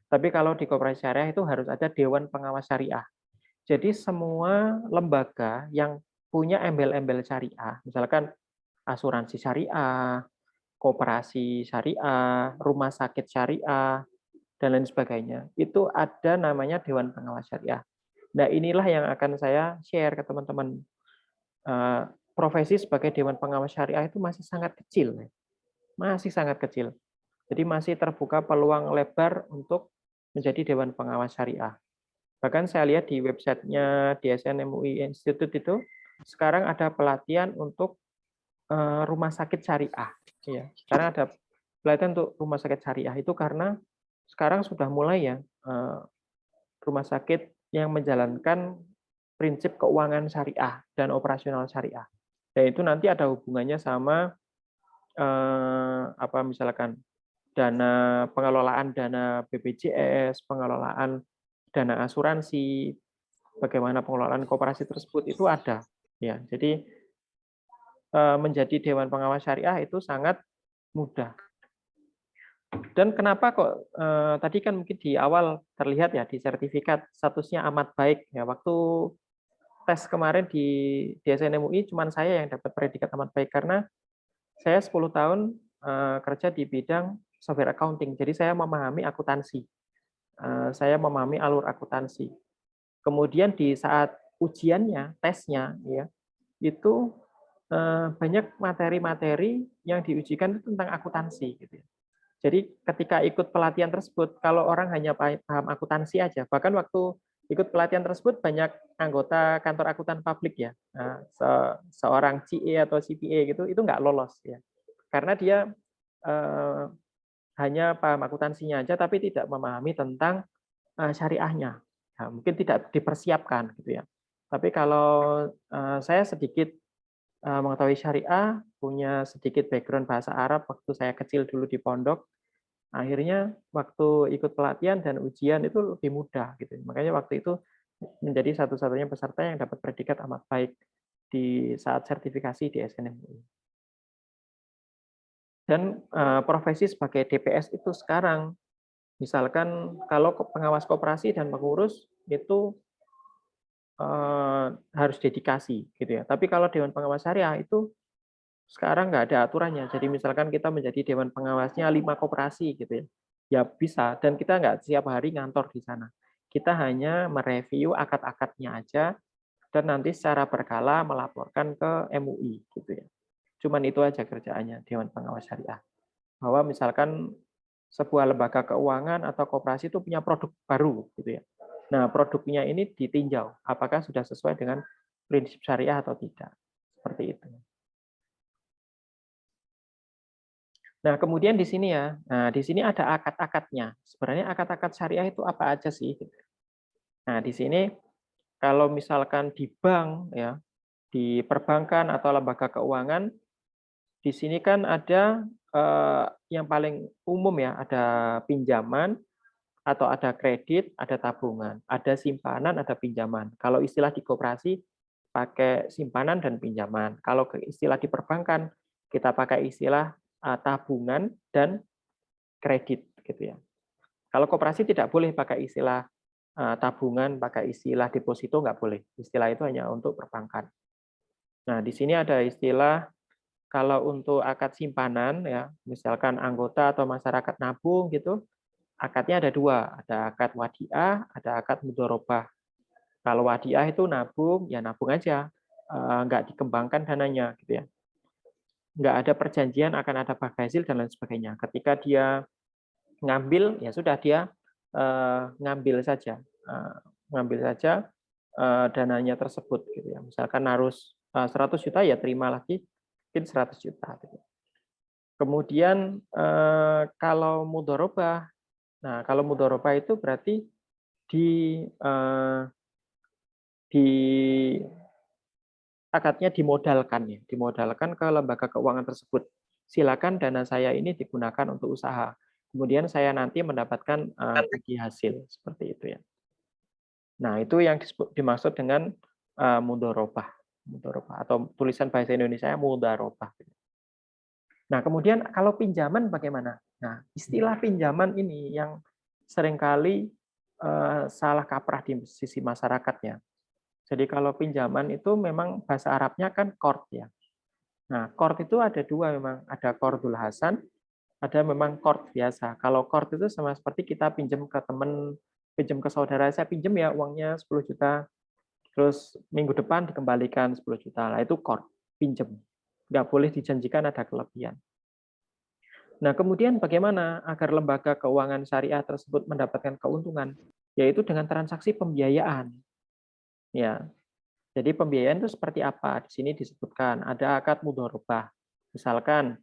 Tapi kalau di koperasi syariah itu harus ada Dewan Pengawas Syariah. Jadi semua lembaga yang punya embel-embel syariah, misalkan asuransi syariah, koperasi syariah, rumah sakit syariah, dan lain sebagainya. Itu ada namanya Dewan Pengawas Syariah. Nah, inilah yang akan saya share ke teman-teman. Profesi sebagai Dewan Pengawas Syariah itu masih sangat kecil. Masih sangat kecil. Jadi masih terbuka peluang lebar untuk menjadi Dewan Pengawas Syariah. Bahkan saya lihat di websitenya DSN MUI Institute itu, sekarang ada pelatihan untuk rumah sakit syariah. Ya, sekarang ada pelatihan untuk rumah sakit syariah itu karena sekarang sudah mulai ya rumah sakit yang menjalankan prinsip keuangan syariah dan operasional syariah. Dan itu nanti ada hubungannya sama misalkan pengelolaan dana BPJS, pengelolaan dana asuransi, bagaimana pengelolaan koperasi tersebut itu ada. Ya, jadi menjadi Dewan Pengawas Syariah itu sangat mudah. Dan kenapa kok tadi kan mungkin di awal terlihat ya di sertifikat statusnya amat baik ya, waktu tes kemarin di DSN MUI cuman saya yang dapat predikat amat baik karena saya 10 tahun kerja di bidang software accounting. Jadi saya memahami akuntansi. Saya memahami alur akuntansi. Kemudian di saat ujiannya, tesnya ya, itu banyak materi-materi yang diujikan itu tentang akuntansi gitu ya. Jadi ketika ikut pelatihan tersebut, kalau orang hanya paham akuntansi aja, bahkan waktu ikut pelatihan tersebut banyak anggota kantor akuntan publik ya, seorang CA atau CPA gitu, itu nggak lolos ya, karena dia hanya paham akuntansinya aja, tapi tidak memahami tentang syariahnya. Nah, mungkin tidak dipersiapkan gitu ya. Tapi kalau saya sedikit mengetahui syariah, punya sedikit background bahasa Arab waktu saya kecil dulu di pondok, akhirnya waktu ikut pelatihan dan ujian itu lebih mudah gitu. Makanya waktu itu menjadi satu-satunya peserta yang dapat predikat amat baik di saat sertifikasi di SNMUI. Dan profesi sebagai DPS itu sekarang, misalkan kalau pengawas koperasi dan pengurus itu harus dedikasi gitu ya. Tapi kalau Dewan Pengawas Syariah itu sekarang nggak ada aturannya. Jadi misalkan kita menjadi Dewan Pengawasnya 5 koperasi gitu ya. Ya bisa, dan kita nggak setiap hari ngantor di sana. Kita hanya mereview akad-akadnya aja, dan nanti secara berkala melaporkan ke MUI gitu ya. Cuman itu aja kerjaannya Dewan Pengawas Syariah. Bahwa misalkan sebuah lembaga keuangan atau koperasi itu punya produk baru gitu ya. Nah, produknya ini ditinjau apakah sudah sesuai dengan prinsip syariah atau tidak. Seperti itu. Nah, kemudian di sini ya, nah di sini ada akad-akadnya. Sebenarnya akad-akad syariah itu apa aja sih? Nah, di sini kalau misalkan di bank ya, di perbankan atau lembaga keuangan, di sini kan ada yang paling umum ya, ada pinjaman atau ada kredit, ada tabungan, ada simpanan, ada pinjaman. Kalau istilah di koperasi pakai simpanan dan pinjaman. Kalau istilah di perbankan kita pakai istilah tabungan dan kredit gitu ya. Kalau koperasi tidak boleh pakai istilah tabungan, pakai istilah deposito nggak boleh. Istilah itu hanya untuk perbankan. Nah, di sini ada istilah kalau untuk akad simpanan ya, misalkan anggota atau masyarakat nabung gitu, akadnya ada dua, ada akad wadiah, ada akad mudharabah. Kalau wadiah itu nabung, ya nabung aja, nggak dikembangkan dananya gitu ya. Nggak ada perjanjian akan ada bagi hasil dan lain sebagainya. Ketika dia ngambil, ya sudah dia ngambil saja, dananya tersebut gitu ya. Misalkan harus 100 juta ya terima lagi mungkin 100 juta. Gitu. Kemudian kalau mudharabah, nah kalau mudharabah itu berarti di akadnya dimodalkan ya, dimodalkan ke lembaga keuangan tersebut. Silakan dana saya ini digunakan untuk usaha. Kemudian saya nanti mendapatkan bagi hasil seperti itu ya. Nah, itu yang dimaksud dengan mudharabah, atau tulisan bahasa Indonesia mudharabah. Nah, kemudian kalau pinjaman bagaimana? Nah, istilah pinjaman ini yang seringkali salah kaprah di sisi masyarakatnya. Jadi kalau pinjaman itu memang bahasa Arabnya kan qard ya. Nah, qard itu ada dua memang, ada qardul hasan, ada memang qard biasa. Kalau qard itu sama seperti kita pinjam ke teman, pinjam ke saudara, saya pinjam ya uangnya 10 juta, terus minggu depan dikembalikan 10 juta. Nah, itu qard, pinjam. Nggak boleh dijanjikan ada kelebihan. Nah, kemudian bagaimana agar lembaga keuangan syariah tersebut mendapatkan keuntungan? Yaitu dengan transaksi pembiayaan. Ya, jadi pembiayaan itu seperti apa? Di sini disebutkan ada akad mudharabah. Misalkan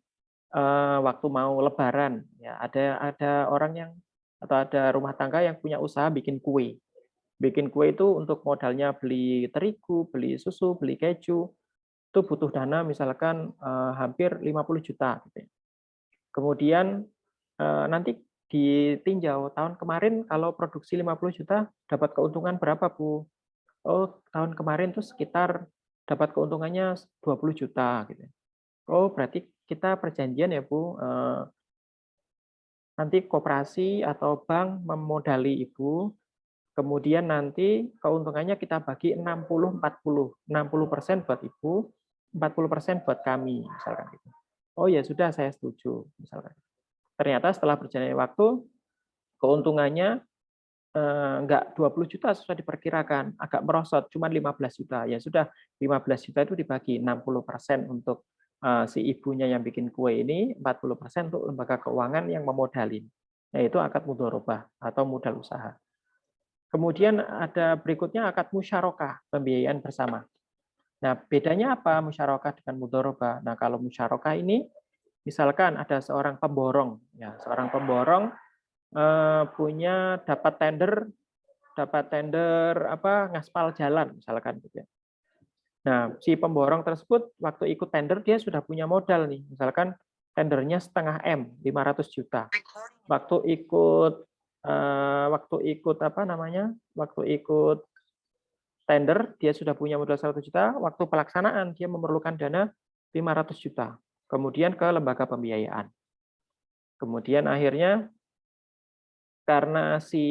waktu mau Lebaran, ya ada orang yang atau ada rumah tangga yang punya usaha bikin kue. Bikin kue itu untuk modalnya beli terigu, beli susu, beli keju, itu butuh dana misalkan hampir 50 juta. Gitu ya. Kemudian nanti ditinjau tahun kemarin kalau produksi 50 juta dapat keuntungan berapa, Bu? Oh, tahun kemarin tuh sekitar dapat keuntungannya 20 juta gitu. Oh, berarti kita perjanjian ya, Bu, nanti koperasi atau bank memodali Ibu, kemudian nanti keuntungannya kita bagi 60-40. 60% buat Ibu, 40% buat kami, misalkan gitu. Oh ya sudah, saya setuju, misalkan. Ternyata setelah berjalannya waktu, keuntungannya enggak 20 juta sudah diperkirakan, agak merosot, cuma 15 juta. Ya sudah, 15 juta itu dibagi 60% untuk si ibunya yang bikin kue ini, 40% untuk lembaga keuangan yang memodalin. Yaitu akad mudharabah atau modal usaha. Kemudian ada berikutnya akad musyarakah, pembiayaan bersama. Nah, bedanya apa musyarakah dengan mudharabah? Nah, kalau musyarakah ini misalkan ada seorang pemborong, ya, seorang pemborong punya dapat tender apa ngaspal jalan misalkan gitu ya. Nah, si pemborong tersebut waktu ikut tender dia sudah punya modal nih. Misalkan tendernya 0,5 M, 500 juta. Waktu ikut apa namanya? Waktu ikut tender dia sudah punya modal 100 juta, waktu pelaksanaan dia memerlukan dana 500 juta. Kemudian ke lembaga pembiayaan. Kemudian akhirnya karena si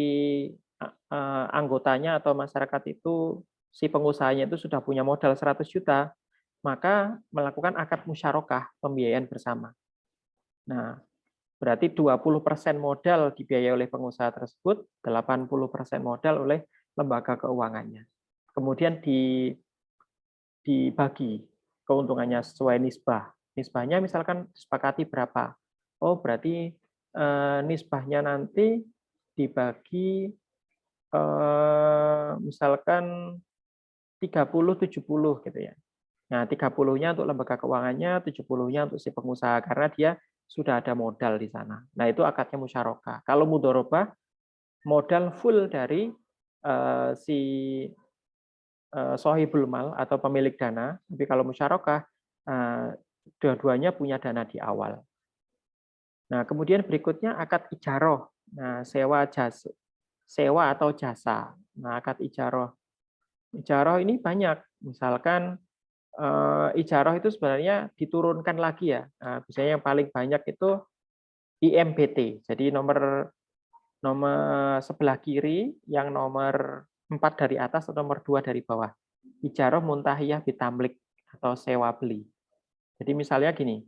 anggotanya atau masyarakat itu, si pengusahanya itu sudah punya modal 100 juta, maka melakukan akad musyarakah pembiayaan bersama. Nah, berarti 20% modal dibiayai oleh pengusaha tersebut, 80% modal oleh lembaga keuangannya. Kemudian dibagi keuntungannya sesuai nisbah. Nisbahnya misalkan disepakati berapa. Oh, berarti nisbahnya nanti dibagi misalkan 30-70 gitu ya. Nah, 30-nya untuk lembaga keuangannya, 70-nya untuk si pengusaha karena dia sudah ada modal di sana. Nah, itu akadnya musyarakah. Kalau mudharabah, modal full dari si shahibul mal atau pemilik dana, tapi kalau musyarakah dua-duanya punya dana di awal. Nah, kemudian berikutnya akad ijaroh. Nah, sewa atau jasa. Nah, akad ijaroh. Ijaroh ini banyak. Misalkan ijaroh itu sebenarnya diturunkan lagi ya. Nah, biasanya yang paling banyak itu IMBT. Jadi nomor sebelah kiri, yang nomor 4 dari atas atau nomor 2 dari bawah. Ijaroh muntahiyah bitamlik atau sewa beli. Jadi misalnya gini,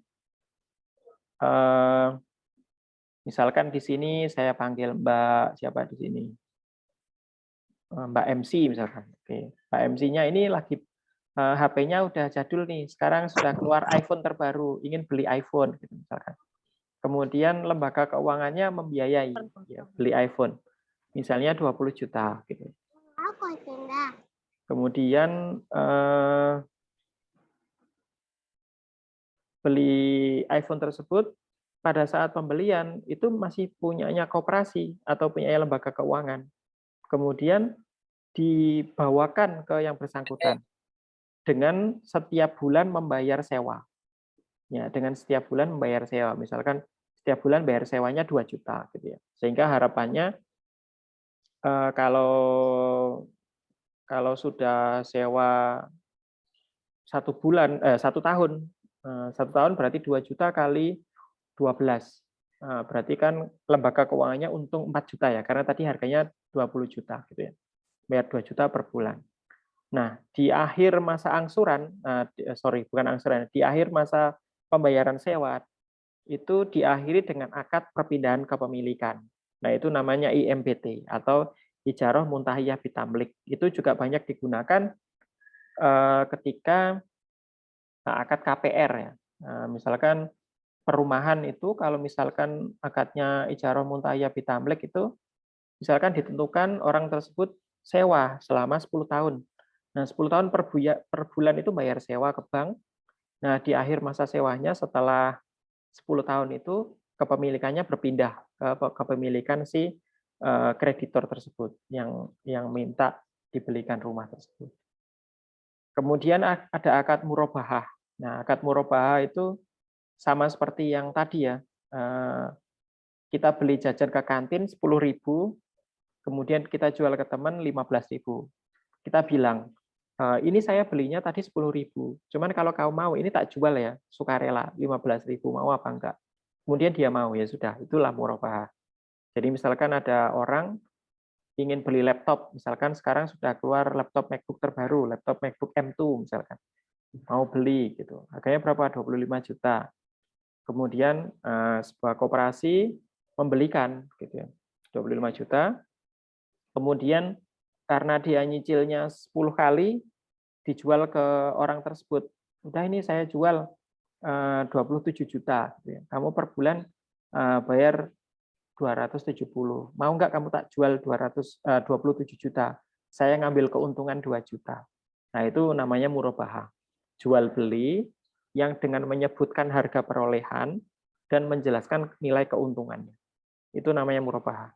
misalkan di sini saya panggil Mbak siapa di sini, Mbak MC misalkan. Oke, Mbak MC-nya ini lagi HP-nya udah jadul nih, sekarang sudah keluar iPhone terbaru, ingin beli iPhone, gitu misalkan. Kemudian lembaga keuangannya membiayai ya, beli iPhone, misalnya 20 juta. Gitu. Kemudian beli iPhone tersebut pada saat pembelian itu masih punyanya koperasi atau punyanya lembaga keuangan. Kemudian dibawakan ke yang bersangkutan dengan setiap bulan membayar sewa. Ya, dengan setiap bulan membayar sewa. Misalkan setiap bulan bayar sewanya 2 juta gitu ya. Sehingga harapannya kalau sudah sewa 1 tahun berarti 2 juta kali 12. Berarti kan lembaga keuangannya untung 4 juta ya, karena tadi harganya 20 juta gitu ya. Bayar 2 juta per bulan. Nah, di akhir masa angsuran, di akhir masa pembayaran sewa, itu diakhiri dengan akad perpindahan kepemilikan. Nah, itu namanya IMBT atau Ijaroh Muntahiyah Bitamlik. Itu juga banyak digunakan ketika akad KPR ya. Misalkan perumahan itu kalau misalkan akadnya Ijaroh Muntahiyah Bitamlik itu misalkan ditentukan orang tersebut sewa selama 10 tahun. Nah, 10 tahun per bulan itu bayar sewa ke bank. Nah, di akhir masa sewanya setelah 10 tahun itu kepemilikannya berpindah ke kepemilikan si kreditor tersebut yang minta dibelikan rumah tersebut. Kemudian ada akad murabahah. Nah, akad murabahah itu sama seperti yang tadi ya. Kita beli jajan ke kantin 10.000, kemudian kita jual ke teman 15.000. Kita bilang, ini saya belinya tadi 10.000, cuman kalau kau mau ini tak jual ya, sukarela 15.000, mau apa enggak? Kemudian dia mau, ya sudah, itulah murabahah. Jadi misalkan ada orang ingin beli laptop, misalkan sekarang sudah keluar laptop MacBook terbaru, laptop MacBook M2 misalkan, mau beli gitu, harganya berapa? 25 juta. Kemudian sebuah koperasi membelikan gitu ya, 25 juta. Kemudian karena dia nyicilnya 10 kali, dijual ke orang tersebut. Udah ini saya jual 27 juta. Gitu ya. Kamu per bulan bayar 270. Mau nggak kamu tak jual 27 juta? Saya ngambil keuntungan 2 juta. Nah itu namanya murabahah. Jual beli yang dengan menyebutkan harga perolehan dan menjelaskan nilai keuntungannya. Itu namanya murabahah.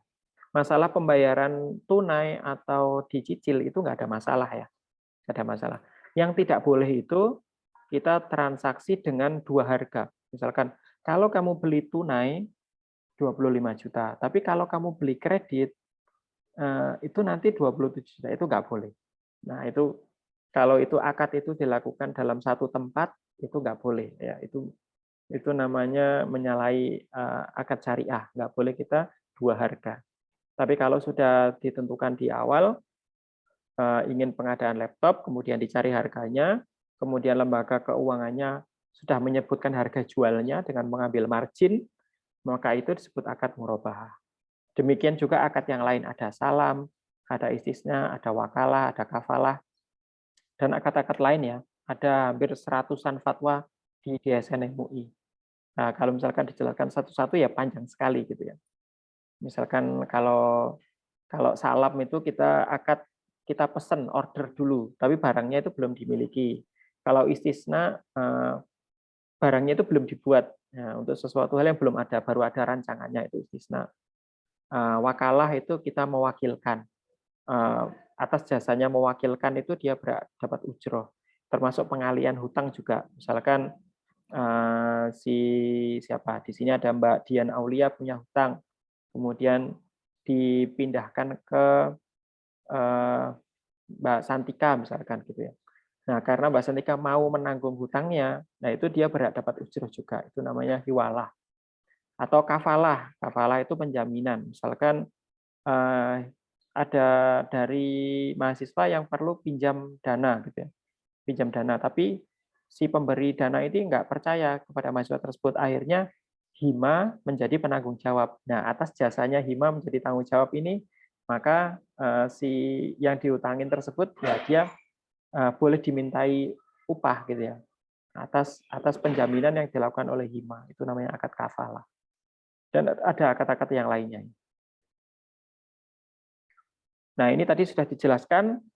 Masalah pembayaran tunai atau dicicil itu nggak ada masalah ya. Nggak ada masalah. Yang tidak boleh itu kita transaksi dengan dua harga. Misalkan kalau kamu beli tunai 25 juta, tapi kalau kamu beli kredit itu nanti 27 juta, itu nggak boleh. Nah itu kalau itu akad itu dilakukan dalam satu tempat itu nggak boleh ya. Itu namanya menyalahi akad syariah. Nggak boleh kita dua harga. Tapi kalau sudah ditentukan di awal, ingin pengadaan laptop, kemudian dicari harganya, kemudian lembaga keuangannya sudah menyebutkan harga jualnya dengan mengambil margin, maka itu disebut akad murabahah. Demikian juga akad yang lain, ada salam, ada istisna, ada wakalah, ada kafalah, dan akad-akad lain ya, ada hampir 100-an fatwa di DSN MUI. Nah, kalau misalkan dijelaskan satu-satu ya panjang sekali gitu ya. Misalkan kalau salam itu kita pesen order dulu, tapi barangnya itu belum dimiliki. Kalau istisna barangnya itu belum dibuat. Nah, untuk sesuatu hal yang belum ada, baru ada rancangannya itu istisna. Wakalah itu kita mewakilkan. Atas jasanya mewakilkan itu dia dapat ujroh. Termasuk pengalian hutang juga. Misalkan siapa di sini ada Mbak Dian Aulia punya hutang, kemudian dipindahkan ke Mbak Santika misalkan gitu ya. Nah, karena Mbak Santika mau menanggung hutangnya, nah itu dia berhak dapat ujroh juga. Itu namanya hiwalah. Atau kafalah. Kafalah itu penjaminan. Misalkan ada dari mahasiswa yang perlu pinjam dana gitu ya. Pinjam dana, tapi si pemberi dana ini nggak percaya kepada mahasiswa tersebut. Akhirnya Hima menjadi penanggung jawab. Nah, atas jasanya Hima menjadi tanggung jawab ini, maka si yang diutangin tersebut ya dia boleh dimintai upah gitu ya. Atas penjaminan yang dilakukan oleh Hima. Itu namanya akad kafalah. Dan ada akad-akad yang lainnya. Nah, ini tadi sudah dijelaskan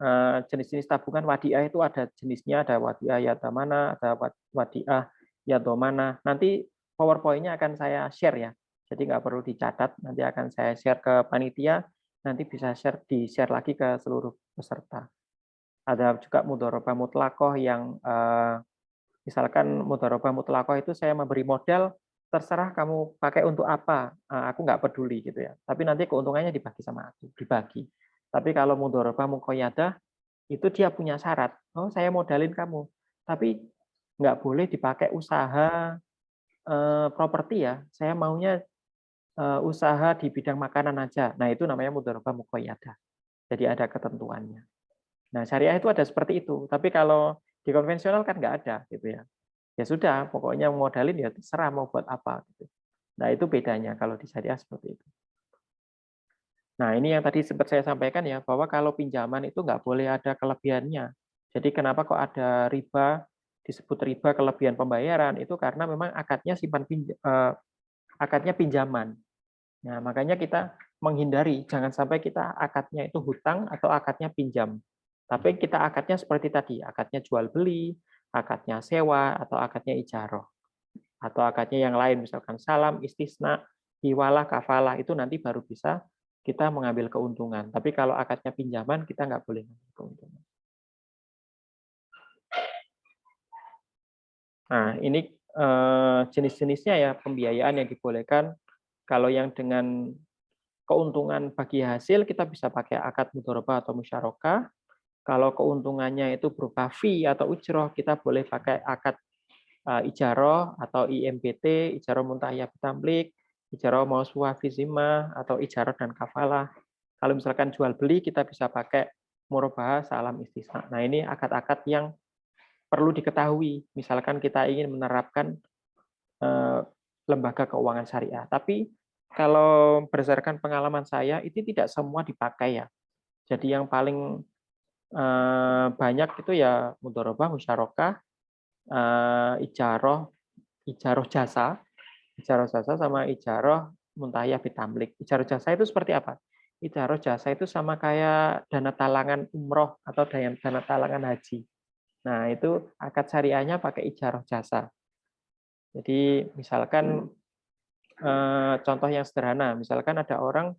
jenis-jenis tabungan wadiah itu ada jenisnya, ada wadiah yatamana, ada wadiah yadomana. Nanti PowerPoint-nya akan saya share ya. Jadi nggak perlu dicatat, nanti akan saya share ke panitia, nanti bisa di-share lagi ke seluruh peserta. Ada juga mudharabah mutlaqah yang misalkan mudharabah mutlaqah itu saya memberi modal, terserah kamu pakai untuk apa, aku nggak peduli gitu ya. Tapi nanti keuntungannya dibagi sama aku, dibagi. Tapi kalau mudharabah muqayyadah itu dia punya syarat. Oh, saya modalin kamu, tapi nggak boleh dipakai usaha properti ya. Saya maunya usaha di bidang makanan aja. Nah, itu namanya mudharabah muqayyadah. Jadi ada ketentuannya. Nah, syariah itu ada seperti itu. Tapi kalau di konvensional kan nggak ada gitu ya. Ya sudah, pokoknya modalin ya terserah mau buat apa gitu. Nah, itu bedanya kalau di syariah seperti itu. Nah, ini yang tadi sempat saya sampaikan ya, bahwa kalau pinjaman itu nggak boleh ada kelebihannya. Jadi kenapa kok ada riba, disebut riba kelebihan pembayaran, itu karena memang akadnya akadnya pinjaman. Nah, makanya kita menghindari, jangan sampai kita akadnya itu hutang atau akadnya pinjam. Tapi kita akadnya seperti tadi, akadnya jual beli, akadnya sewa, atau akadnya ijaroh. Atau akadnya yang lain, misalkan salam, istisna, hiwalah, kafalah, itu nanti baru bisa kita mengambil keuntungan. Tapi kalau akadnya pinjaman, kita nggak boleh mengambil keuntungan. Nah, ini jenis-jenisnya ya, pembiayaan yang dibolehkan. Kalau yang dengan keuntungan bagi hasil, kita bisa pakai akad mudharabah atau musyarakah. Kalau keuntungannya itu berupa fee atau ujroh, kita boleh pakai akad ijaroh atau IMBT, ijaroh muntahiyah bitamlik, ijaroh mausuah fizimah, atau ijaroh dan kafalah. Kalau misalkan jual beli, kita bisa pakai murabahah, salam, istisna. Nah, ini akad-akad yang perlu diketahui. Misalkan kita ingin menerapkan lembaga keuangan syariah. Tapi kalau berdasarkan pengalaman saya, itu tidak semua dipakai ya. Jadi yang paling banyak itu ya mudharabah, musyarakah, ijaroh jasa sama ijaroh muntahiyah bitamlik. Ijaroh jasa itu seperti apa? Ijaroh jasa itu sama kayak dana talangan umroh atau dana talangan haji. Nah, itu akad syariahnya pakai ijaroh jasa. Jadi misalkan contoh yang sederhana, misalkan ada orang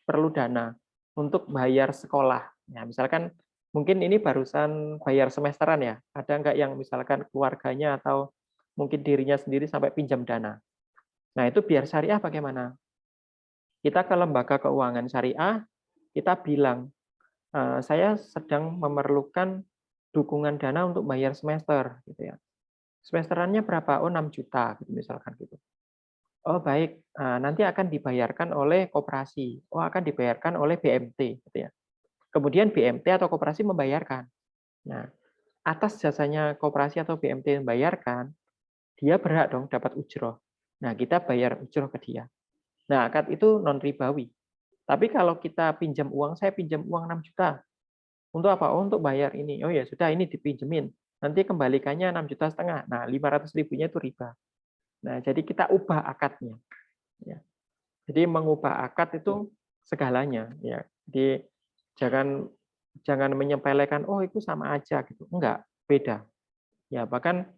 perlu dana untuk bayar sekolah. Ya, misalkan mungkin ini barusan bayar semesteran ya. Ada nggak yang misalkan keluarganya atau mungkin dirinya sendiri sampai pinjam dana. Nah, itu biar syariah bagaimana? Kita ke lembaga keuangan syariah, kita bilang, saya sedang memerlukan dukungan dana untuk bayar semester. Gitu ya. Semesterannya berapa? Oh, 6 juta, gitu, misalkan gitu. Oh, baik, nanti akan dibayarkan oleh koperasi. Oh, akan dibayarkan oleh BMT. Gitu ya. Kemudian BMT atau koperasi membayarkan. Nah, atas jasanya koperasi atau BMT membayarkan, dia berhak dong dapat ujroh. Nah, kita bayar ujroh ke dia. Nah, akad itu non-ribawi. Tapi kalau kita pinjam uang, saya pinjam uang 6 juta. Untuk apa? Oh, untuk bayar ini. Oh ya, sudah ini dipinjemin. Nanti kembalikannya 6,5 juta. Nah, 500 ribunya itu riba. Nah, jadi kita ubah akadnya. Ya. Jadi mengubah akad itu segalanya. Ya. Jadi jangan menyepelekan, oh itu sama aja gitu. Enggak, beda. Ya, bahkan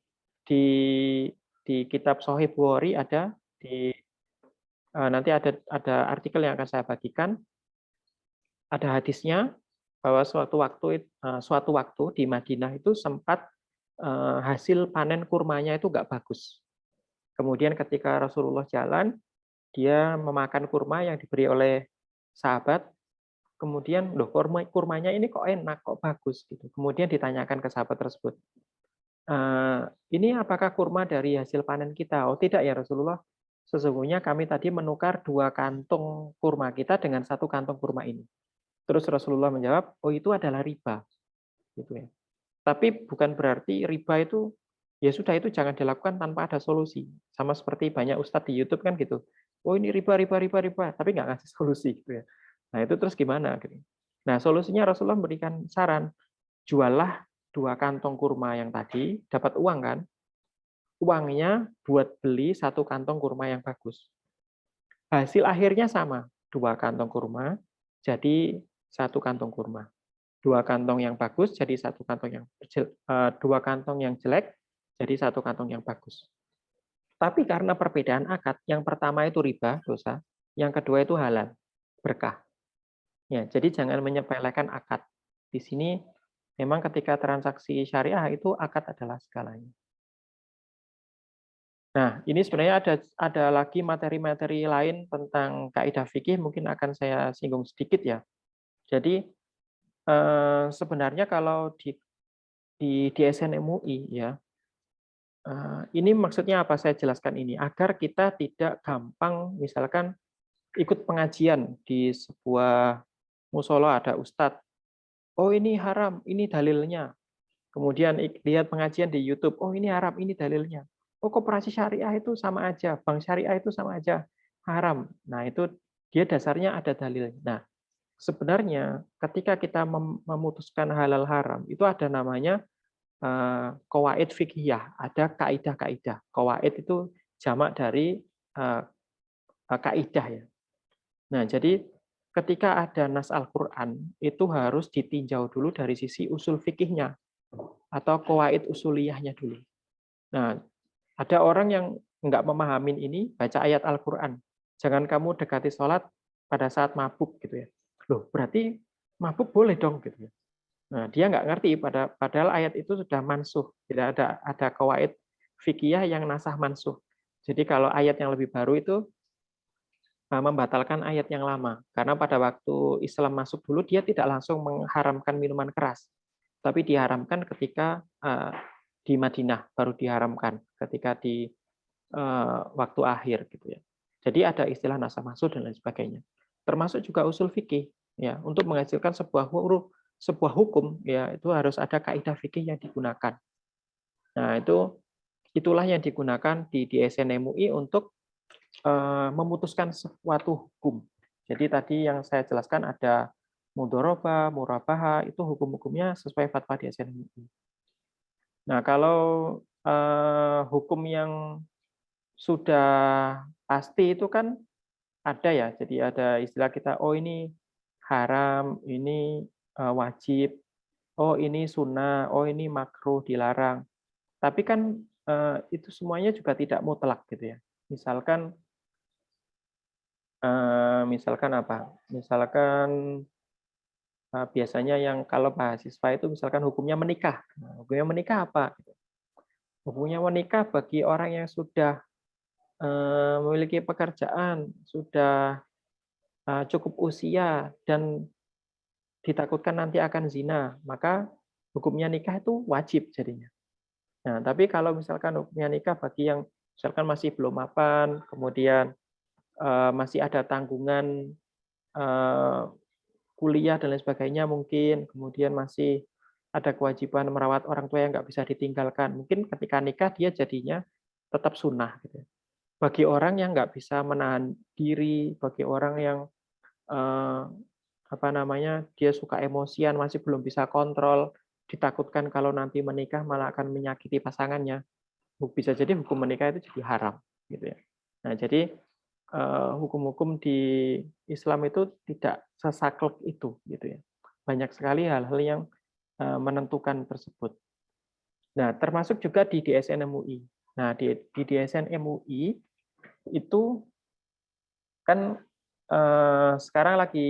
di kitab Sahih Bukhari ada nanti ada artikel yang akan saya bagikan, ada hadisnya bahwa suatu waktu di Madinah itu sempat hasil panen kurmanya itu nggak bagus. Kemudian ketika Rasulullah jalan, dia memakan kurma yang diberi oleh sahabat. Kemudian, loh kurmanya ini kok enak, kok bagus gitu. Kemudian ditanyakan ke sahabat tersebut, ini apakah kurma dari hasil panen kita? Oh tidak ya Rasulullah, sesungguhnya kami tadi menukar 2 kantung kurma kita dengan 1 kantung kurma ini. Terus Rasulullah menjawab, oh itu adalah riba, gitu ya. Tapi bukan berarti riba itu ya sudah itu jangan dilakukan tanpa ada solusi. Sama seperti banyak ustadz di YouTube kan gitu. Oh ini riba, tapi nggak ngasih solusi gitu ya. Nah itu terus gimana? Gitu. Nah solusinya Rasulullah memberikan saran, juallah 2 kantong kurma yang tadi, dapat uang kan? Uangnya buat beli 1 kantong kurma yang bagus. Hasil akhirnya sama, 2 kantong kurma jadi 1 kantong kurma. 2 kantong yang bagus jadi 1 kantong yang 2 kantong yang jelek jadi 1 kantong yang bagus. Tapi karena perbedaan akad, yang pertama itu riba, dosa, yang kedua itu halal, berkah. Ya, jadi jangan menyepelekan akad. Di sini memang ketika transaksi syariah itu akad adalah segalanya. Nah, ini sebenarnya ada lagi materi-materi lain tentang kaidah fikih, mungkin akan saya singgung sedikit ya. Jadi sebenarnya kalau di SNMUI ya, ini maksudnya apa saya jelaskan ini, agar kita tidak gampang misalkan ikut pengajian di sebuah musola ada ustadz, oh ini haram, ini dalilnya. Kemudian lihat pengajian di YouTube, oh ini haram, ini dalilnya. Oh koperasi syariah itu sama aja, bank syariah itu sama aja, haram. Nah itu dia dasarnya ada dalil. Nah sebenarnya ketika kita memutuskan halal haram, itu ada namanya qawaid fiqhiyah, ada kaidah-kaidah. Qawaid itu jamak dari kaidah ya. Nah jadi ketika ada nas Al-Quran, itu harus ditinjau dulu dari sisi usul fikihnya atau qawaid usuliyahnya dulu. Nah, ada orang yang nggak memahamin ini, baca ayat Al-Quran. Jangan kamu dekati sholat pada saat mabuk gitu ya. Loh, berarti mabuk boleh dong gitu ya. Nah, dia nggak ngerti padahal ayat itu sudah mansuh. Tidak ada qawaid fikih yang nasah mansuh. Jadi kalau ayat yang lebih baru itu membatalkan ayat yang lama. Karena pada waktu Islam masuk dulu dia tidak langsung mengharamkan minuman keras. Tapi diharamkan ketika di Madinah, baru diharamkan ketika di waktu akhir gitu ya. Jadi ada istilah nasah mansuh dan lain sebagainya. Termasuk juga usul fikih ya, untuk menghasilkan sebuah hukum ya itu harus ada kaidah fikih yang digunakan. Nah, itulah yang digunakan di SNMUI untuk memutuskan suatu hukum. Jadi tadi yang saya jelaskan ada mudhorobah, murabaha, itu hukum-hukumnya sesuai fatwa di SNMUI. Nah, kalau hukum yang sudah pasti itu kan ada ya. Jadi ada istilah kita, oh ini haram, ini wajib, oh ini sunnah, oh ini makruh, dilarang. Tapi kan itu semuanya juga tidak mutlak gitu ya. Misalkan apa? Misalkan biasanya yang kalau mahasiswa itu misalkan hukumnya menikah. Nah, hukumnya menikah apa? Hukumnya menikah bagi orang yang sudah memiliki pekerjaan, sudah cukup usia dan ditakutkan nanti akan zina, maka hukumnya nikah itu wajib jadinya. Nah, tapi kalau misalkan hukumnya nikah bagi yang misalkan masih belum mapan, kemudian masih ada tanggungan kuliah dan lain sebagainya mungkin, kemudian masih ada kewajiban merawat orang tua yang nggak bisa ditinggalkan. Mungkin ketika nikah dia jadinya tetap sunnah. Gitu. Bagi orang yang nggak bisa menahan diri, bagi orang yang dia suka emosian, masih belum bisa kontrol, ditakutkan kalau nanti menikah malah akan menyakiti pasangannya, bisa jadi hukum menikah itu jadi haram. Gitu ya. Nah jadi hukum-hukum di Islam itu tidak sesaklek itu gitu ya. Banyak sekali hal-hal yang menentukan tersebut. Nah, termasuk juga di DSN MUI. Nah, di DSN MUI itu kan sekarang lagi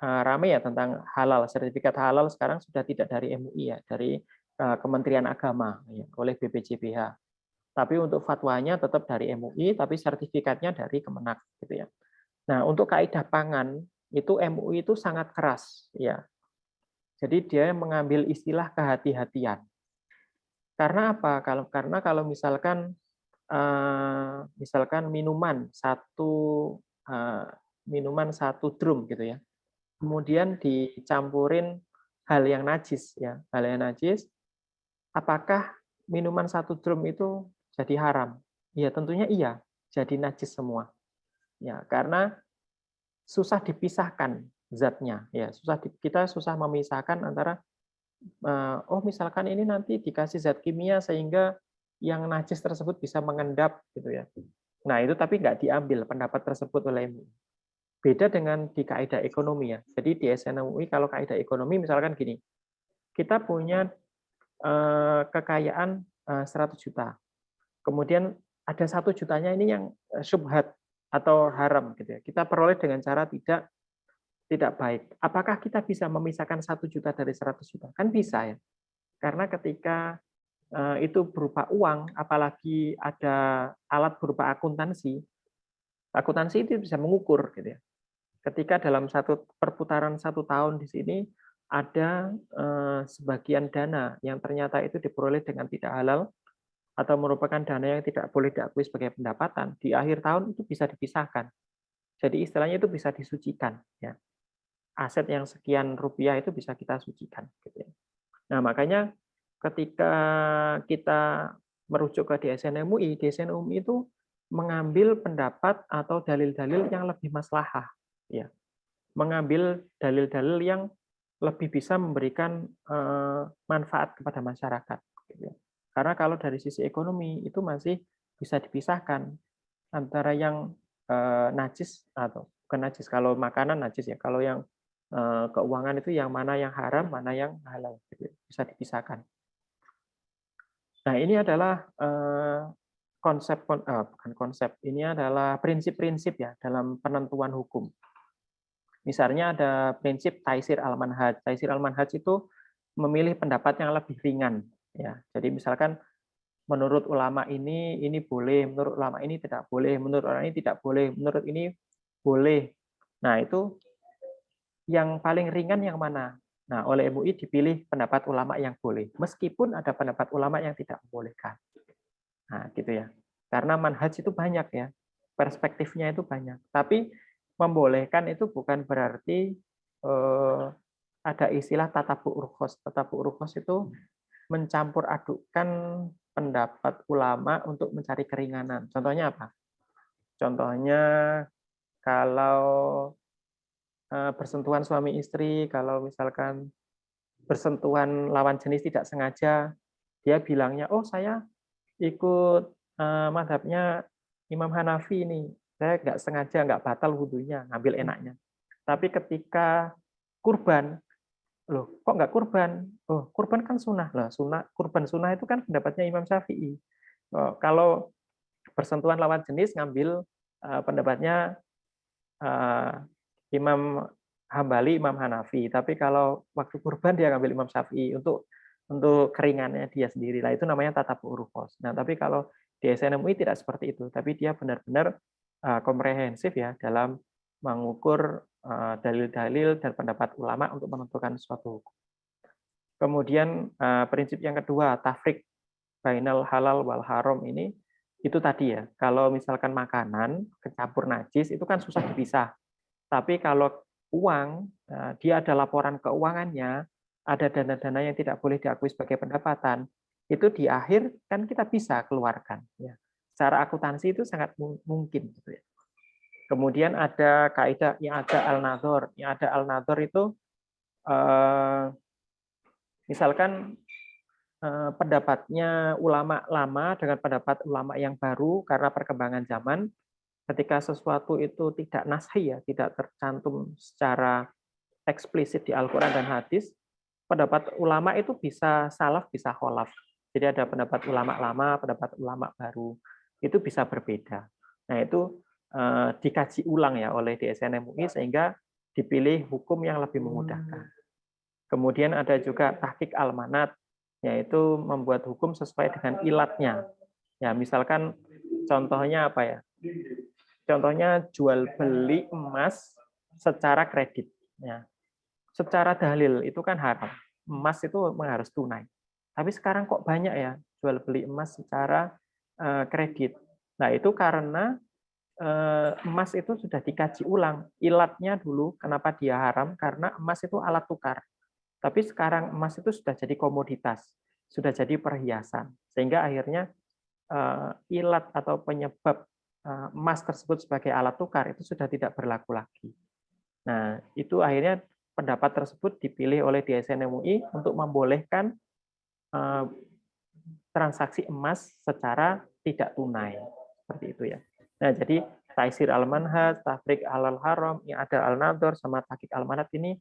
rame ya tentang halal. Sertifikat halal sekarang sudah tidak dari MUI ya, dari Kementerian Agama ya, oleh BPJBH. Tapi untuk fatwanya tetap dari MUI, tapi sertifikatnya dari Kemenak gitu ya. Nah, untuk kaidah pangan itu MUI itu sangat keras ya. Jadi dia mengambil istilah kehati-hatian. Karena apa? Karena kalau misalkan minuman satu drum gitu ya. Kemudian dicampurin hal yang najis ya, hal yang najis. Apakah minuman satu drum itu jadi haram? Ya tentunya iya, jadi najis semua. Ya, karena susah dipisahkan zatnya ya, kita susah memisahkan antara oh misalkan ini nanti dikasih zat kimia sehingga yang najis tersebut bisa mengendap gitu ya. Nah, itu tapi nggak diambil pendapat tersebut oleh MUI. Beda dengan di kaidah ekonomi ya. Jadi di SNMUI kalau kaidah ekonomi misalkan gini, kita punya kekayaan 100 juta. Kemudian ada 1 jutanya ini yang syubhat atau haram gitu ya. Kita peroleh dengan cara tidak baik. Apakah kita bisa memisahkan 1 juta dari 100 juta? Kan bisa ya. Karena ketika itu berupa uang, apalagi ada alat berupa akuntansi itu bisa mengukur gitu ya. Ketika dalam perputaran 1 tahun di sini ada sebagian dana yang ternyata itu diperoleh dengan tidak halal atau merupakan dana yang tidak boleh diakui sebagai pendapatan, di akhir tahun itu bisa dipisahkan. Jadi istilahnya itu bisa disucikan ya. Aset yang sekian rupiah itu bisa kita sucikan gitu ya. Nah, makanya ketika kita merujuk ke DSN MUI itu mengambil pendapat atau dalil-dalil yang lebih maslahah ya. Mengambil dalil-dalil yang lebih bisa memberikan manfaat kepada masyarakat gitu ya. Karena kalau dari sisi ekonomi itu masih bisa dipisahkan antara yang najis atau bukan najis, kalau makanan najis ya, kalau yang keuangan itu yang mana yang haram, mana yang halal gitu ya. Bisa dipisahkan. Nah, ini adalah bukan konsep, ini adalah prinsip-prinsip ya dalam penentuan hukum. Misalnya ada prinsip taisir al-manhaj. Taisir al-manhaj itu memilih pendapat yang lebih ringan ya. Jadi misalkan menurut ulama ini boleh, menurut ulama ini tidak boleh, menurut orang ini tidak boleh, menurut ini boleh. Nah, itu yang paling ringan yang mana? Nah, oleh MUI dipilih pendapat ulama yang boleh, meskipun ada pendapat ulama yang tidak membolehkan. Nah, gitu ya. Karena manhaj itu banyak ya, perspektifnya itu banyak. Tapi membolehkan itu bukan berarti ada istilah tatabu urkhos. Tatabu urkhos itu mencampur adukkan pendapat ulama untuk mencari keringanan. Contohnya apa? Contohnya kalau bersentuhan suami istri, kalau misalkan bersentuhan lawan jenis tidak sengaja, dia bilangnya, oh saya ikut mazhabnya Imam Hanafi ini, saya nggak sengaja, nggak batal wudhunya, ngambil enaknya. Tapi ketika kurban, loh kok nggak kurban? Oh kurban kan sunnah lah, kurban sunnah itu kan pendapatnya Imam Syafi'i. Oh, kalau bersentuhan lawan jenis ngambil pendapatnya Imam Hambali, Imam Hanafi. Tapi kalau waktu kurban dia ngambil Imam Syafi'i untuk keringannya dia sendiri. Lah itu namanya tatabu urkhos. Nah, tapi kalau di SNMUI tidak seperti itu, tapi dia benar-benar komprehensif ya dalam mengukur dalil-dalil dan pendapat ulama untuk menentukan suatu hukum. Kemudian prinsip yang kedua, tafrik bainal halal wal haram ini itu tadi ya. Kalau misalkan makanan kecampur najis itu kan susah dipisah. Tapi kalau uang, dia ada laporan keuangannya, ada dana-dana yang tidak boleh diakui sebagai pendapatan, itu di akhir kan kita bisa keluarkan. Ya. Secara akuntansi itu sangat mungkin. Gitu ya. Kemudian ada kaidah yang ada al-nadhor. Yang ada al-nadhor itu, misalkan pendapatnya ulama lama dengan pendapat ulama yang baru karena perkembangan zaman, ketika sesuatu itu tidak nashih ya, tidak tercantum secara eksplisit di Al-Quran dan hadis, pendapat ulama itu bisa salaf, bisa kholaf. Jadi ada pendapat ulama lama, pendapat ulama baru. Itu bisa berbeda. Nah, itu dikaji ulang ya oleh DSN MUI sehingga dipilih hukum yang lebih memudahkan. Kemudian ada juga tahqiq al-manat, yaitu membuat hukum sesuai dengan ilatnya. Ya, misalkan contohnya apa ya? Contohnya jual beli emas secara kredit. Ya. Secara dalil itu kan haram. Emas itu memang harus tunai. Tapi sekarang kok banyak ya jual beli emas secara kredit. Nah, itu karena emas itu sudah dikaji ulang. Ilatnya dulu kenapa dia haram, karena emas itu alat tukar. Tapi sekarang emas itu sudah jadi komoditas, sudah jadi perhiasan. Sehingga akhirnya ilat atau penyebab emas tersebut sebagai alat tukar itu sudah tidak berlaku lagi. Nah, itu akhirnya pendapat tersebut dipilih oleh DSN MUI untuk membolehkan transaksi emas secara tidak tunai. Seperti itu ya. Nah, jadi Taisir al-Manhaj, Tafriq al-Haram, I'adah al-Nadhar, sama Tahqiq al-Manat ini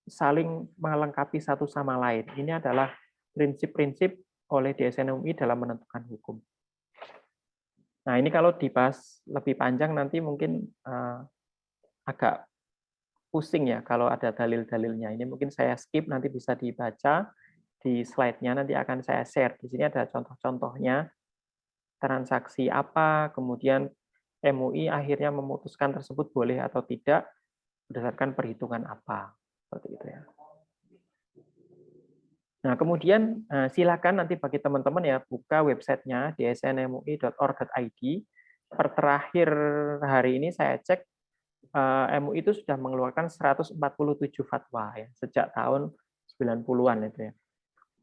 saling melengkapi satu sama lain. Ini adalah prinsip-prinsip oleh DSN MUI dalam menentukan hukum. Nah, ini kalau dibahas lebih panjang nanti mungkin agak pusing ya kalau ada dalil-dalilnya. Ini mungkin saya skip, nanti bisa dibaca di slide-nya, nanti akan saya share. Di sini ada contoh-contohnya, transaksi apa, kemudian MUI akhirnya memutuskan tersebut boleh atau tidak, berdasarkan perhitungan apa. Seperti itu ya. Nah, kemudian silakan nanti bagi teman-teman ya buka websitenya dsnmui.org.id. Per terakhir hari ini saya cek MUI itu sudah mengeluarkan 147 fatwa ya sejak tahun 90-an itu ya.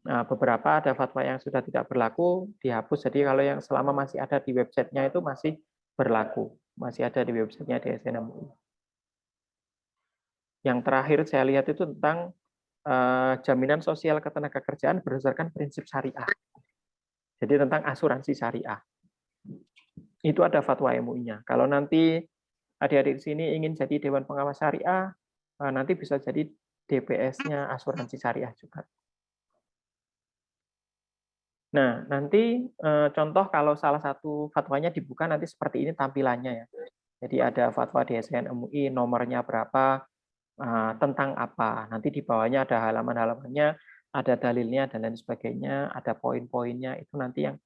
Nah, beberapa ada fatwa yang sudah tidak berlaku dihapus. Jadi kalau yang selama masih ada di websitenya itu masih berlaku, masih ada di websitenya DSN MUI. Yang terakhir saya lihat itu tentang jaminan sosial ketenagakerjaan berdasarkan prinsip syariah. Jadi tentang asuransi syariah. Itu ada fatwa MUI-nya. Kalau nanti adik-adik di sini ingin jadi Dewan Pengawas Syariah, nanti bisa jadi DPS-nya asuransi syariah juga. Nah, nanti contoh kalau salah satu fatwanya dibuka nanti seperti ini tampilannya ya. Jadi ada fatwa DSN MUI, nomornya berapa, tentang apa. Nanti di bawahnya ada halaman-halamannya, ada dalilnya, dan lain sebagainya, ada poin-poinnya, itu nanti yang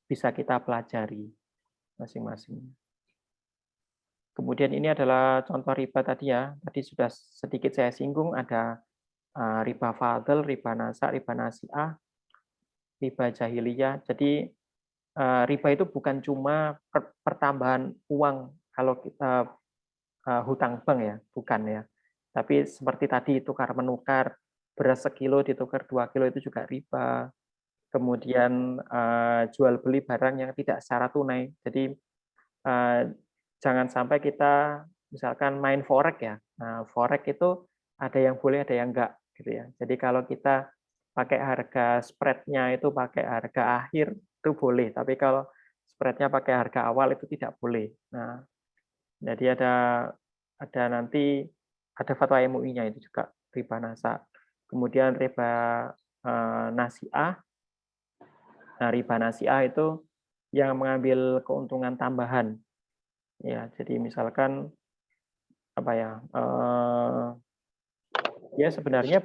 bisa kita pelajari masing-masing. Kemudian ini adalah contoh riba tadi ya, tadi sudah sedikit saya singgung, ada riba fadl, riba nasa, riba nasi'ah, riba jahiliyah. Jadi riba itu bukan cuma pertambahan uang kalau kita hutang bank ya, bukan ya. Tapi seperti tadi tukar menukar, beras sekilo ditukar 2 kilo itu juga riba. Kemudian jual beli barang yang tidak secara tunai. Jadi jangan sampai kita misalkan main forex ya. Nah, forex itu ada yang boleh, ada yang enggak gitu ya. Jadi kalau kita pakai harga spread-nya itu pakai harga akhir itu boleh, tapi kalau spread-nya pakai harga awal itu tidak boleh. Nah, jadi nanti ada fatwa MUI-nya itu juga riba nasa. Kemudian riba nasi'ah. Nah, riba nasi'ah itu yang mengambil keuntungan tambahan. Ya, jadi misalkan apa ya? Ya sebenarnya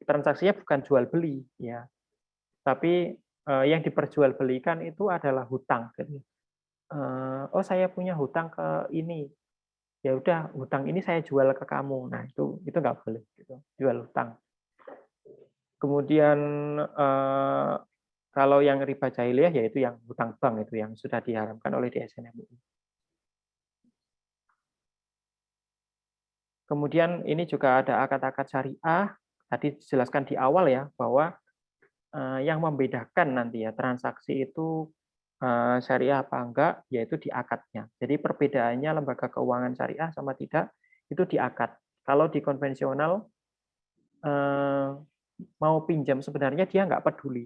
transaksinya bukan jual beli ya. Tapi yang diperjualbelikan itu adalah hutang gitu. Oh, saya punya hutang ke ini. Ya udah, hutang ini saya jual ke kamu. Nah, itu nggak boleh gitu. Jual hutang. Kemudian kalau yang riba jahiliyah yaitu yang hutang bank itu yang sudah diharamkan oleh DSN MUI. Kemudian ini juga ada akad-akad syariah. Tadi dijelaskan di awal ya bahwa yang membedakan nanti ya transaksi itu syariah apa enggak yaitu di akadnya. Jadi perbedaannya lembaga keuangan syariah sama tidak itu di akad. Kalau di konvensional mau pinjam sebenarnya dia nggak peduli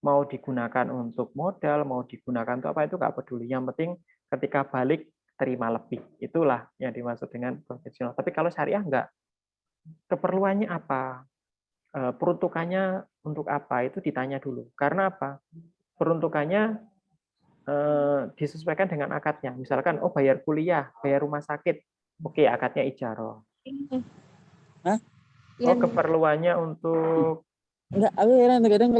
mau digunakan untuk modal, mau digunakan untuk apa itu nggak peduli. Yang penting ketika balik terima lebih. Itulah yang dimaksud dengan konvensional. Tapi kalau syariah nggak. Keperluannya apa? peruntukannya untuk apa itu ditanya dulu. Karena apa? Peruntukannya disesuaikan dengan akadnya. Misalkan, oh bayar kuliah, bayar rumah sakit, oke akadnya ijaroh. Hah? Oh keperluannya untuk Enggak, aku kadang-kadang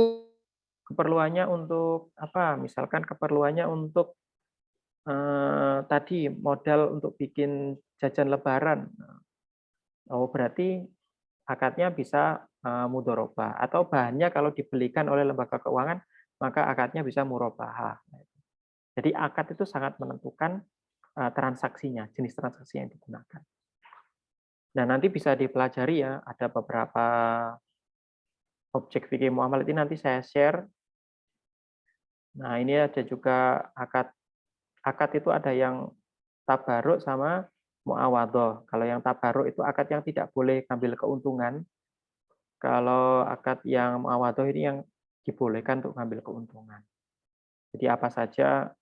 keperluannya untuk apa? Misalkan keperluannya untuk tadi modal untuk bikin jajan lebaran. Oh berarti akadnya bisa mudorobah atau bahannya kalau dibelikan oleh lembaga keuangan maka akadnya bisa murobahah. Jadi akad itu sangat menentukan transaksinya, jenis transaksi yang digunakan. Nah nanti bisa dipelajari ya, ada beberapa objek fikih muamalat ini nanti saya share. Nah ini ada juga akad. Akad itu ada yang tabaruk sama muawadhah. Kalau yang tabaruk itu akad yang tidak boleh ambil keuntungan. Kalau akad yang muawadhah ini yang dibolehkan untuk ngambil keuntungan. Jadi apa saja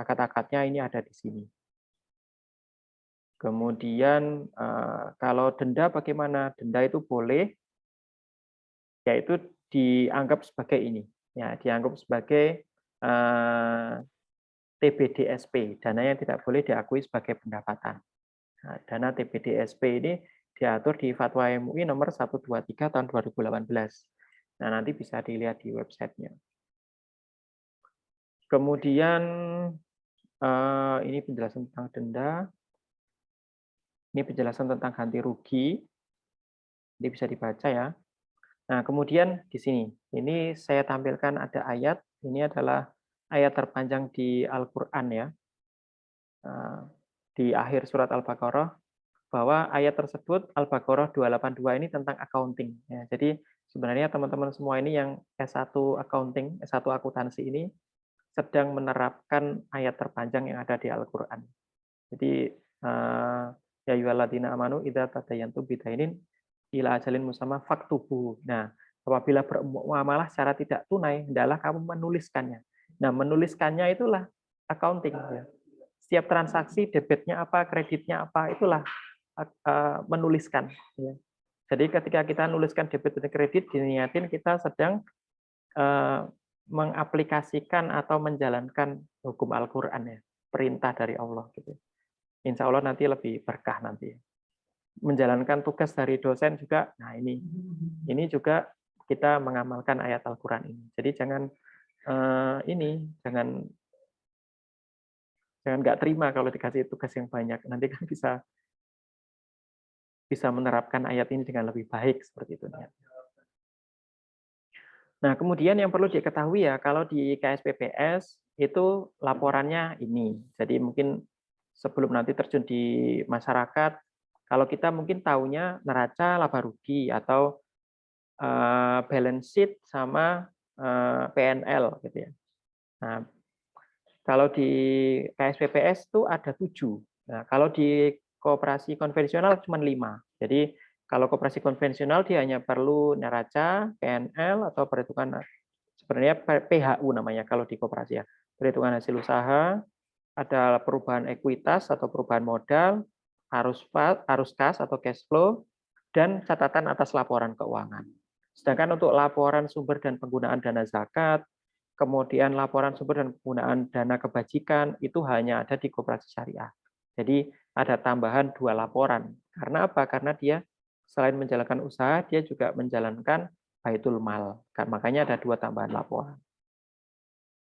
akad-akadnya ini ada di sini. Kemudian kalau denda bagaimana? Denda itu boleh, yaitu dianggap sebagai ini, ya dianggap sebagai TBDSP, dana yang tidak boleh diakui sebagai pendapatan. Nah, dana TBDSP ini diatur di Fatwa MUI nomor 123 tahun 2018. Nah, nanti bisa dilihat di websitenya. Kemudian ini penjelasan tentang denda. Ini penjelasan tentang ganti rugi. Ini bisa dibaca ya. Nah, kemudian di sini, ini saya tampilkan ada ayat. Ini adalah ayat terpanjang di Al-Quran ya. Di akhir surat Al-Baqarah, bahwa ayat tersebut Al-Baqarah 282 ini tentang accounting. Ya, jadi sebenarnya teman-teman semua ini yang S1 accounting, S1 akuntansi ini sedang menerapkan ayat terpanjang yang ada di Al-Quran. Jadi ya ayyuhalladzina amanu idza tadayantum bidainin ila ajalin musamma faktubuhu. Nah, apabila bermuamalah secara tidak tunai, hendaklah kamu menuliskannya. Nah, menuliskannya itulah accounting ya. Setiap transaksi debitnya apa, kreditnya apa, itulah menuliskan ya. Jadi ketika kita nuliskan debit dan kredit, diniatin kita sedang mengaplikasikan atau menjalankan hukum Al-Qur'an ya, perintah dari Allah gitu. Insya Allah nanti lebih berkah nanti. Menjalankan tugas dari dosen juga, nah ini juga kita mengamalkan ayat Al-Qur'an ini. Jadi jangan jangan nggak terima kalau dikasih tugas yang banyak, nanti kan bisa menerapkan ayat ini dengan lebih baik seperti itu. Nah, kemudian yang perlu diketahui ya, kalau di KSPPS itu laporannya ini. Jadi mungkin sebelum nanti terjun di masyarakat, kalau kita mungkin tahunya neraca laba rugi atau balance sheet sama PNL gitu ya. Nah, kalau di KSPPS itu ada 7. Nah, kalau di koperasi konvensional cuma 5. Jadi kalau koperasi konvensional dia hanya perlu neraca, PNL atau perhitungan sebenarnya PHU namanya kalau di koperasi ya. Perhitungan hasil usaha, ada perubahan ekuitas atau perubahan modal, arus kas atau cash flow, dan catatan atas laporan keuangan. Sedangkan untuk laporan sumber dan penggunaan dana zakat, kemudian laporan sumber dan penggunaan dana kebajikan itu hanya ada di koperasi syariah. Jadi ada tambahan 2 laporan. Karena apa? Karena dia selain menjalankan usaha, dia juga menjalankan baitul mal. Makanya ada 2 tambahan laporan.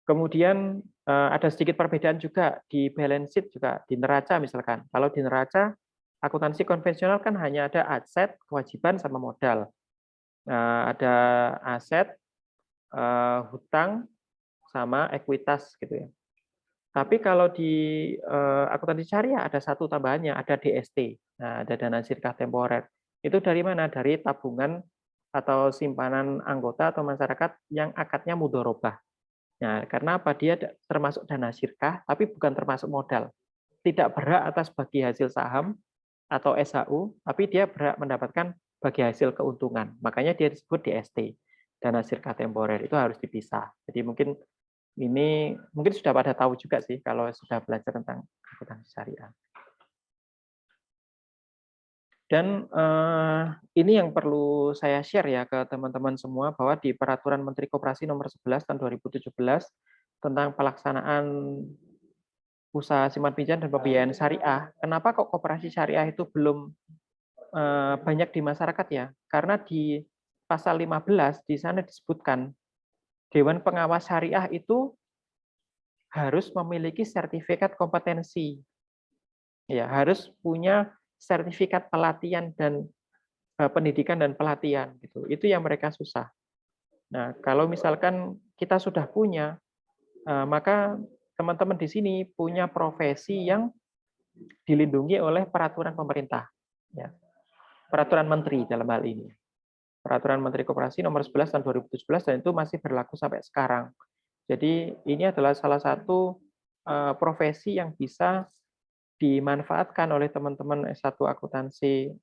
Kemudian ada sedikit perbedaan juga di balance sheet juga di neraca misalkan. Kalau di neraca akuntansi konvensional kan hanya ada aset, kewajiban sama modal. Ada aset, hutang sama ekuitas gitu ya. Tapi kalau di akuntansi syariah ada satu tambahannya, ada DST. Nah, ada dana sirkah temporer. Itu dari mana? Dari tabungan atau simpanan anggota atau masyarakat yang akadnya mudorobah. Nah, karena apa? Dia termasuk dana sirkah, tapi bukan termasuk modal. Tidak berhak atas bagi hasil saham atau SHU, tapi dia berhak mendapatkan bagi hasil keuntungan. Makanya dia disebut DST, dana sirkah temporer. Itu harus dipisah. Jadi mungkin sudah pada tahu juga sih kalau sudah belajar tentang akuntansi syariah. Dan ini yang perlu saya share ya ke teman-teman semua, bahwa di Peraturan Menteri Koperasi Nomor 11 Tahun 2017 tentang pelaksanaan usaha simpan pinjam dan pembiayaan syariah, kenapa kok koperasi syariah itu belum banyak di masyarakat ya? Karena di pasal 15 di sana disebutkan Dewan Pengawas Syariah itu harus memiliki sertifikat kompetensi. Ya, harus punya sertifikat pelatihan dan pendidikan dan pelatihan gitu. Itu yang mereka susah. Nah, kalau misalkan kita sudah punya, maka teman-teman di sini punya profesi yang dilindungi oleh peraturan pemerintah. Ya. Peraturan menteri dalam hal ini. Peraturan Menteri Koperasi Nomor 11 Tahun 2017 dan itu masih berlaku sampai sekarang. Jadi ini adalah salah satu profesi yang bisa dimanfaatkan oleh teman-teman S1 Akuntansi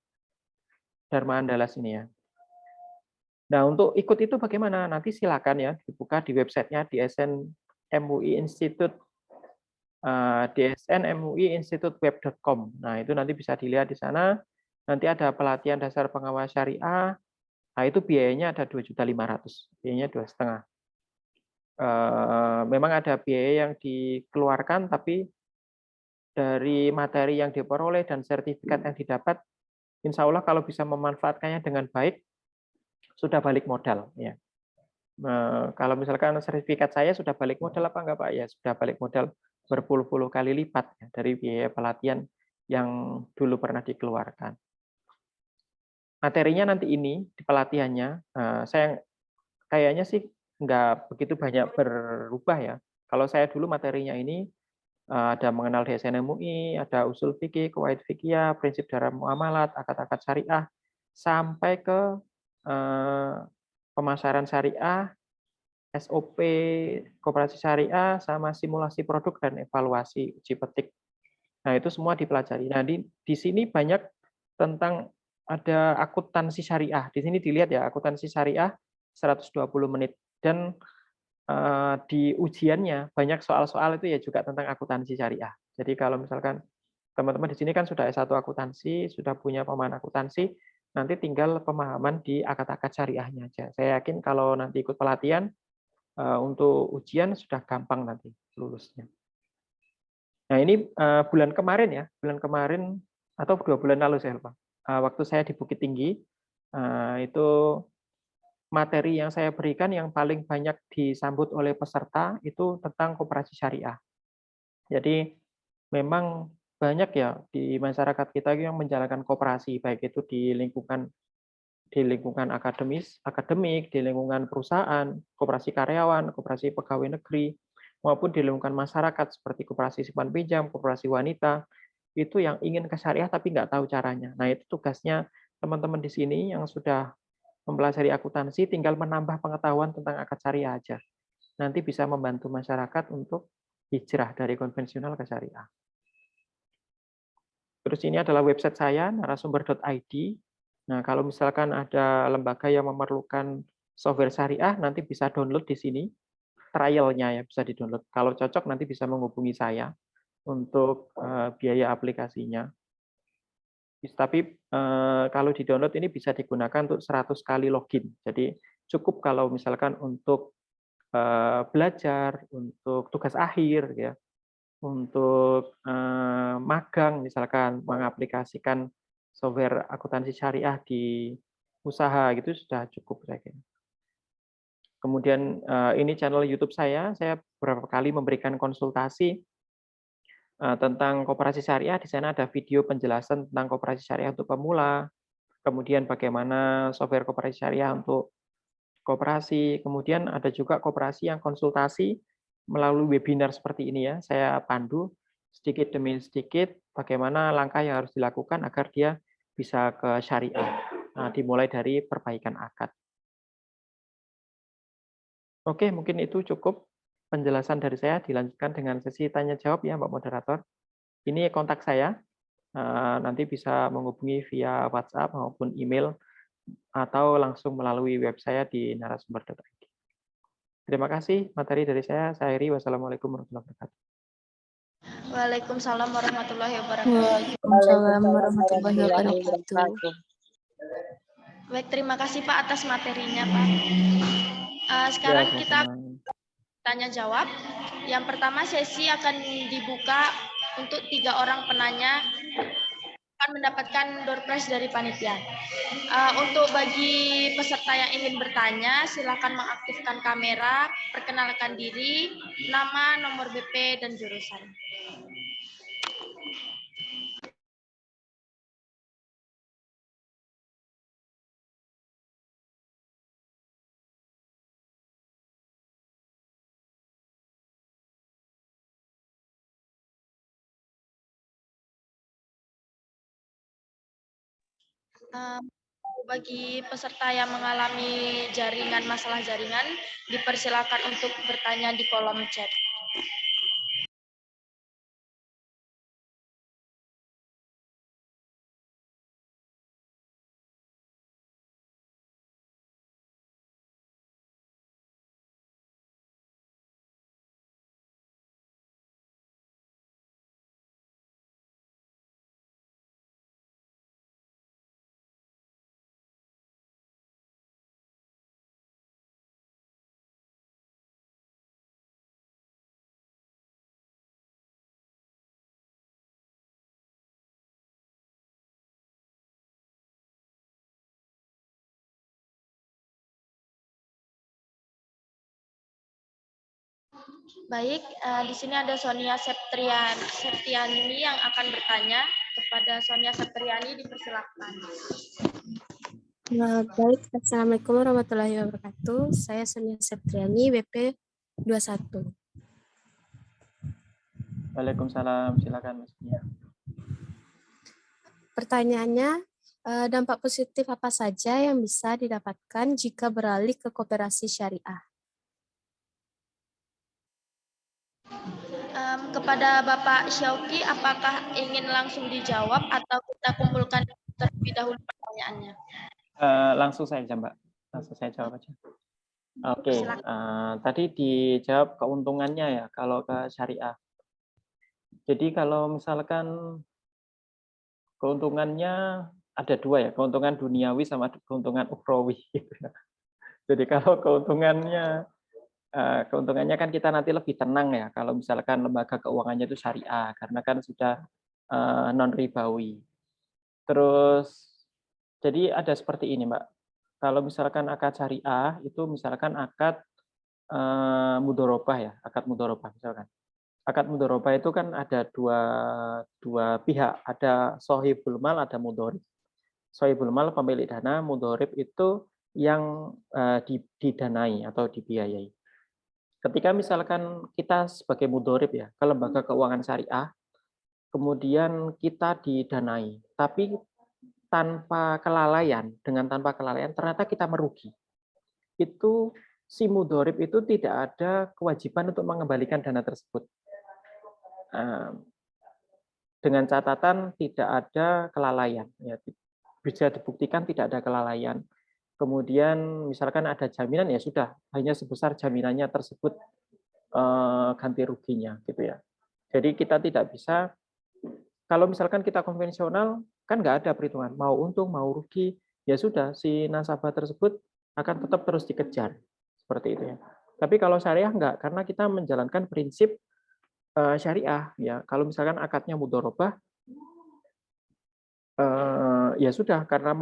Dharma Andalas ini ya. Nah, untuk ikut itu bagaimana? Nanti silakan ya dibuka di websitenya DSN MUI Institute, dsnmuiinstituteweb.com. Nah, itu nanti bisa dilihat di sana. Nanti ada pelatihan dasar pengawas syariah. Nah, itu biayanya ada 2.500.000, biayanya 2,5. Memang ada biaya yang dikeluarkan, tapi dari materi yang diperoleh dan sertifikat yang didapat, insya Allah kalau bisa memanfaatkannya dengan baik, sudah balik modal. Ya. Kalau misalkan sertifikat saya sudah balik modal apa enggak Pak? Ya sudah balik modal berpuluh-puluh kali lipat ya, dari biaya pelatihan yang dulu pernah dikeluarkan. Materinya nanti ini di pelatihannya, saya kayaknya sih nggak begitu banyak berubah ya. Kalau saya dulu materinya ini ada mengenal DSN MUI, ada usul fikih, qawaid fikih, prinsip dalam muamalat, akad-akad syariah, sampai ke pemasaran syariah, SOP koperasi syariah, sama simulasi produk dan evaluasi uji petik. Nah, itu semua dipelajari. Nah, di sini banyak tentang ada akuntansi syariah. Di sini dilihat ya, akuntansi syariah 120 menit. Dan di ujiannya banyak soal-soal itu ya juga tentang akuntansi syariah. Jadi kalau misalkan teman-teman di sini kan sudah S1 akuntansi, sudah punya pemahaman akuntansi, nanti tinggal pemahaman di akad-akad syariahnya aja. Saya yakin kalau nanti ikut pelatihan, untuk ujian sudah gampang nanti lulusnya. Nah, ini bulan kemarin ya, bulan kemarin atau 2 bulan lalu saya lupa. Waktu saya di Bukit Tinggi, itu materi yang saya berikan yang paling banyak disambut oleh peserta itu tentang koperasi syariah. Jadi memang banyak ya di masyarakat kita yang menjalankan koperasi, baik itu di lingkungan akademik, di lingkungan perusahaan, koperasi karyawan, koperasi pegawai negeri, maupun di lingkungan masyarakat seperti koperasi simpan pinjam, koperasi wanita, itu yang ingin ke syariah tapi nggak tahu caranya. Nah, itu tugasnya teman-teman di sini yang sudah mempelajari akuntansi, tinggal menambah pengetahuan tentang akad syariah aja. Nanti bisa membantu masyarakat untuk hijrah dari konvensional ke syariah. Terus ini adalah website saya, narasumber.id. Nah, kalau misalkan ada lembaga yang memerlukan software syariah, nanti bisa download di sini. Trial-nya ya bisa di-download. Kalau cocok nanti bisa menghubungi saya untuk biaya aplikasinya. Tapi kalau di-download ini bisa digunakan untuk 100 kali login. Jadi cukup kalau misalkan untuk belajar, untuk tugas akhir, ya, untuk magang, misalkan mengaplikasikan software akuntansi syariah di usaha, gitu sudah cukup saya kira. Kemudian ini channel YouTube saya beberapa kali memberikan konsultasi tentang koperasi syariah. Di sana ada video penjelasan tentang koperasi syariah untuk pemula, kemudian bagaimana software koperasi syariah untuk koperasi, kemudian ada juga koperasi yang konsultasi melalui webinar seperti ini ya. Saya pandu sedikit demi sedikit bagaimana langkah yang harus dilakukan agar dia bisa ke syariah. Nah, dimulai dari perbaikan akad. Oke, mungkin itu cukup penjelasan dari saya. Dilanjutkan dengan sesi tanya jawab ya, Mbak Moderator. Ini kontak saya. Nanti bisa menghubungi via WhatsApp maupun email atau langsung melalui web saya di narasumber.id. Terima kasih materi dari saya. Saya Heri. Wassalamualaikum warahmatullahi wabarakatuh. Waalaikumsalam warahmatullahi wabarakatuh. Waalaikumsalam warahmatullahi wabarakatuh. Baik, terima kasih Pak atas materinya Pak. Sekarang Ya, kita sama-sama. tanya jawab. Yang pertama sesi akan dibuka untuk 3 orang penanya akan mendapatkan door prize dari panitia. Untuk bagi peserta yang ingin bertanya, silakan mengaktifkan kamera, perkenalkan diri, nama, nomor BP, dan jurusan. Bagi peserta yang mengalami masalah jaringan, dipersilakan untuk bertanya di kolom chat. Baik, di sini ada Sonia Septiani yang akan bertanya. Kepada Sonia Septriani dipersilakan. Baik, Assalamualaikum warahmatullahi wabarakatuh. Saya Sonia Septriani, WP 21. Waalaikumsalam, silakan Mas Nia. Pertanyaannya, dampak positif apa saja yang bisa didapatkan jika beralih ke koperasi syariah? Kepada Bapak Syauki, apakah ingin langsung dijawab atau kita kumpulkan terlebih dahulu pertanyaannya? Langsung saja Mbak, langsung saya jawab aja. Oke, tadi dijawab keuntungannya ya kalau ke syariah. Jadi kalau misalkan keuntungannya ada 2 ya, keuntungan duniawi sama keuntungan ukhrawi. Jadi kalau keuntungannya kan kita nanti lebih tenang ya kalau misalkan lembaga keuangannya itu syariah karena kan sudah non ribawi. Terus jadi ada seperti ini Mbak. Kalau misalkan akad syariah itu misalkan akad mudharabah ya, akad mudharabah misalkan. Akad mudharabah itu kan ada dua pihak, ada shahibul mal, ada mudharib. Shahibul mal pemilik dana, mudharib itu yang didanai atau dibiayai. Ketika misalkan kita sebagai mudharib ya ke lembaga keuangan syariah, kemudian kita didanai, tapi tanpa kelalaian, tanpa kelalaian ternyata kita merugi. Itu si mudharib itu tidak ada kewajiban untuk mengembalikan dana tersebut. Dengan catatan tidak ada kelalaian, ya, bisa dibuktikan tidak ada kelalaian. Kemudian misalkan ada jaminan ya sudah hanya sebesar jaminannya tersebut ganti ruginya gitu ya. Jadi kita tidak bisa kalau misalkan kita konvensional kan nggak ada perhitungan mau untung mau rugi ya sudah si nasabah tersebut akan tetap terus dikejar seperti itu ya. Tapi kalau syariah enggak karena kita menjalankan prinsip syariah ya. Kalau misalkan akadnya mudharabah ya sudah karena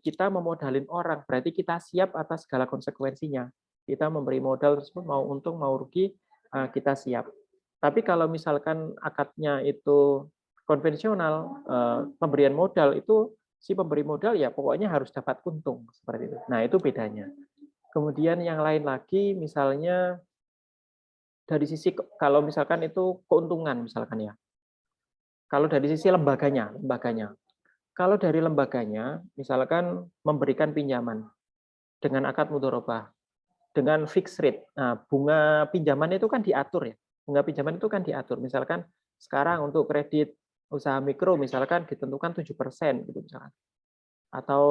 kita memodalin orang berarti kita siap atas segala konsekuensinya. Kita memberi modal tersebut mau untung mau rugi kita siap. Tapi kalau misalkan akadnya itu konvensional pemberian modal itu si pemberi modal ya pokoknya harus dapat untung seperti itu. Nah, itu bedanya. Kemudian yang lain lagi misalnya dari sisi kalau misalkan itu keuntungan misalkan ya. Kalau dari sisi lembaganya. Kalau dari lembaganya, misalkan memberikan pinjaman dengan akad mudharabah, dengan fixed rate. Nah, bunga pinjaman itu kan diatur ya. Bunga pinjaman itu kan diatur. Misalkan sekarang untuk kredit usaha mikro misalkan ditentukan 7% gitu misalkan. Atau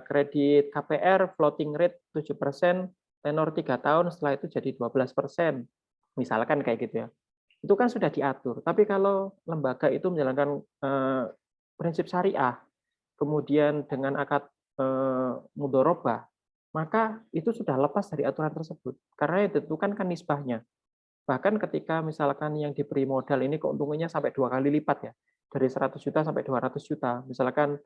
kredit KPR floating rate 7%, tenor 3 tahun setelah itu jadi 12%. Misalkan kayak gitu ya. itu kan sudah diatur. Tapi kalau lembaga itu menjalankan prinsip syariah, kemudian dengan akad mudharabah, maka itu sudah lepas dari aturan tersebut. Karena yang ditentukan kan nisbahnya. Bahkan ketika misalkan yang diberi modal ini keuntungannya sampai 2 kali lipat ya, dari 100 juta sampai 200 juta, misalkan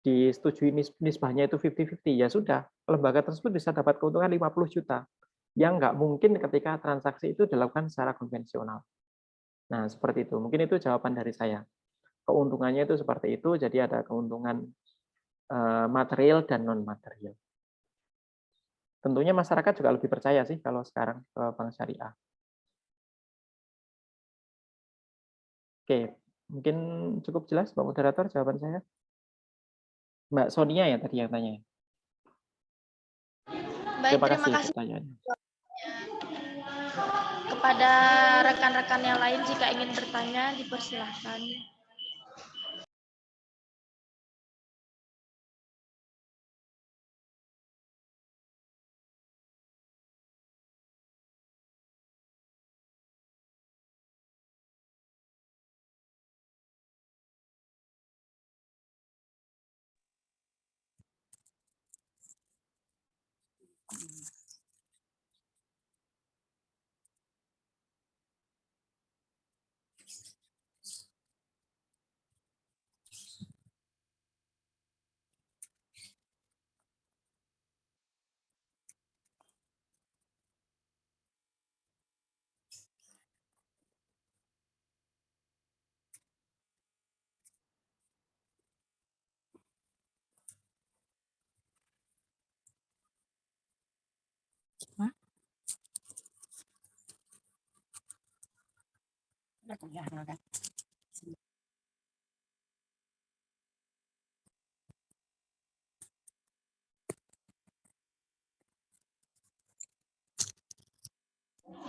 disetujui nisbahnya itu 50-50, ya sudah, lembaga tersebut bisa dapat keuntungan 50 juta, yang nggak mungkin ketika transaksi itu dilakukan secara konvensional. Nah, seperti itu. Mungkin itu jawaban dari saya. Keuntungannya itu seperti itu, jadi ada keuntungan material dan non-material. Tentunya masyarakat juga lebih percaya sih kalau sekarang ke bank syariah. Oke, mungkin cukup jelas Mbak Moderator jawaban saya. Mbak Sonia ya tadi yang tanya. Baik, Terima terima kasih kasih pertanyaannya. kepada rekan-rekan yang lain jika ingin bertanya dipersilahkan.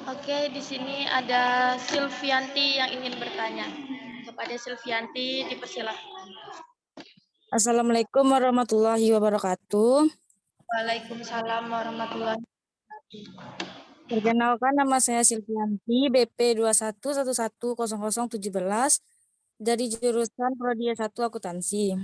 Oke, di sini ada Silvianti yang ingin bertanya. Kepada Silvianti dipersilahkan. Assalamualaikum warahmatullahi wabarakatuh. Waalaikumsalam warahmatullahi wabarakatuh. Perkenalkan, nama saya Silvianti, BP 21110017 dari jurusan Prodi S1 Akuntansi.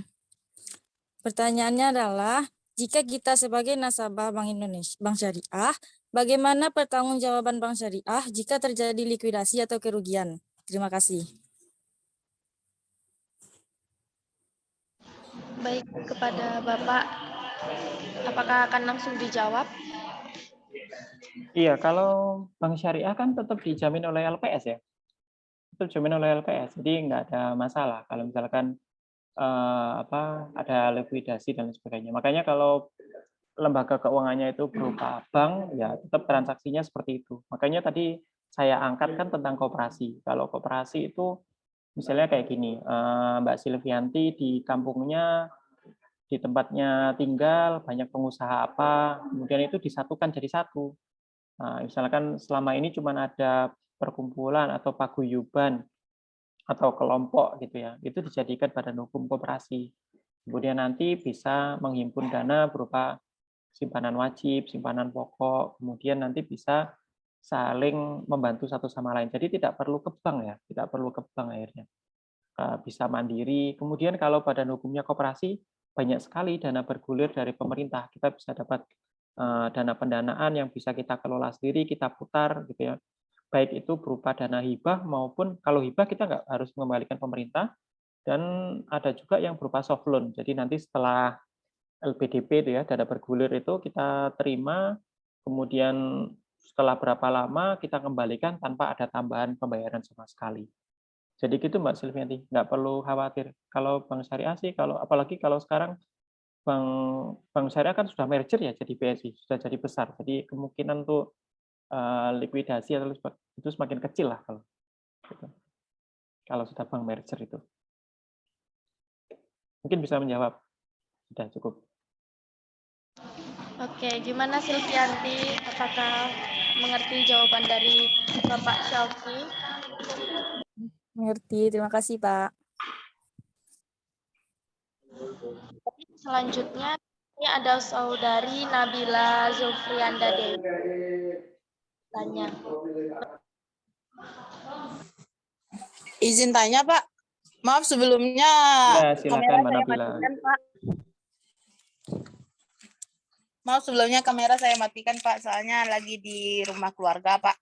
Pertanyaannya adalah, jika kita sebagai nasabah Bank Indonesia, Bank Syariah, bagaimana pertanggungjawaban Bank Syariah jika terjadi likuidasi atau kerugian? Terima kasih. Baik, kepada Bapak, apakah akan langsung dijawab? Iya, kalau bank syariah kan tetap dijamin oleh LPS ya. Tetap dijamin oleh LPS, jadi nggak ada masalah kalau misalkan ada likuidasi dan sebagainya. Makanya kalau lembaga keuangannya itu berupa bank, ya tetap transaksinya seperti itu. Makanya tadi saya angkat kan tentang koperasi. Kalau koperasi itu misalnya kayak gini, Mbak Silvianti di kampungnya, di tempatnya tinggal, banyak pengusaha apa, kemudian itu disatukan jadi satu. Nah, misalkan selama ini cuma ada perkumpulan atau paguyuban atau kelompok gitu ya, itu dijadikan badan hukum koperasi. Kemudian nanti bisa menghimpun dana berupa simpanan wajib, simpanan pokok, kemudian nanti bisa saling membantu satu sama lain. Jadi tidak perlu ke bank ya, tidak perlu ke bank akhirnya. Bisa mandiri. Kemudian kalau badan hukumnya koperasi, banyak sekali dana bergulir dari pemerintah. Kita bisa dapat dana pendanaan yang bisa kita kelola sendiri, kita putar gitu ya. Baik itu berupa dana hibah maupun kalau hibah kita nggak harus mengembalikan pemerintah, dan ada juga yang berupa soft loan. Jadi nanti setelah LPDP itu ya, dana bergulir itu kita terima, kemudian setelah berapa lama kita kembalikan tanpa ada tambahan pembayaran sama sekali. Jadi gitu Mbak Silvianti, nggak perlu khawatir. Kalau bank syariah sih, apalagi kalau sekarang bank syariah kan sudah merger ya jadi BSI, sudah jadi besar. Jadi kemungkinan untuk likuidasi atau itu semakin kecil lah kalau gitu. Kalau sudah bank merger itu. Mungkin bisa menjawab. Sudah cukup. Oke, gimana Silvianti? Apakah mengerti jawaban dari Bapak Syafri? Mengerti, terima kasih Pak. Selanjutnya, ini ada saudari Nabila Zulfrianda Dewi. Tanya. Izin tanya, Pak. Maaf sebelumnya Ya, silakan Mbak saya Nabila. matikan, Pak. Maaf sebelumnya kamera saya matikan, Pak. Soalnya lagi di rumah keluarga, Pak.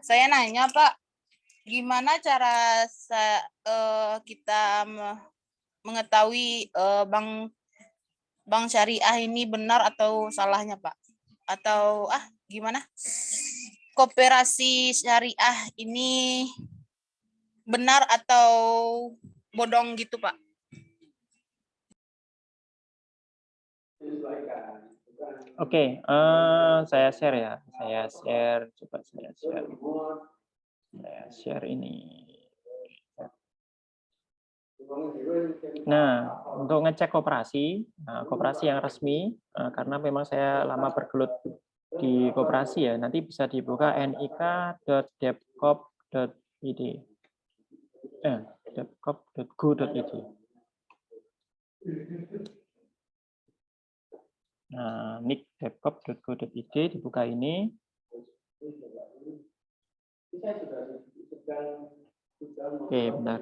Saya nanya, Pak. Gimana cara kita mengetahui bank syariah ini benar atau salahnya, Pak? Atau gimana? Koperasi syariah ini benar atau bodong gitu, Pak? Oke, saya share ya. Coba saya share. Saya share ini. Nah, untuk ngecek koperasi, koperasi yang resmi, karena memang saya lama bergelut di koperasi ya, nanti bisa dibuka nik.depkop.id. depkop.go.id. Nah, nik.depkop.go.id dibuka ini. Oke, benar.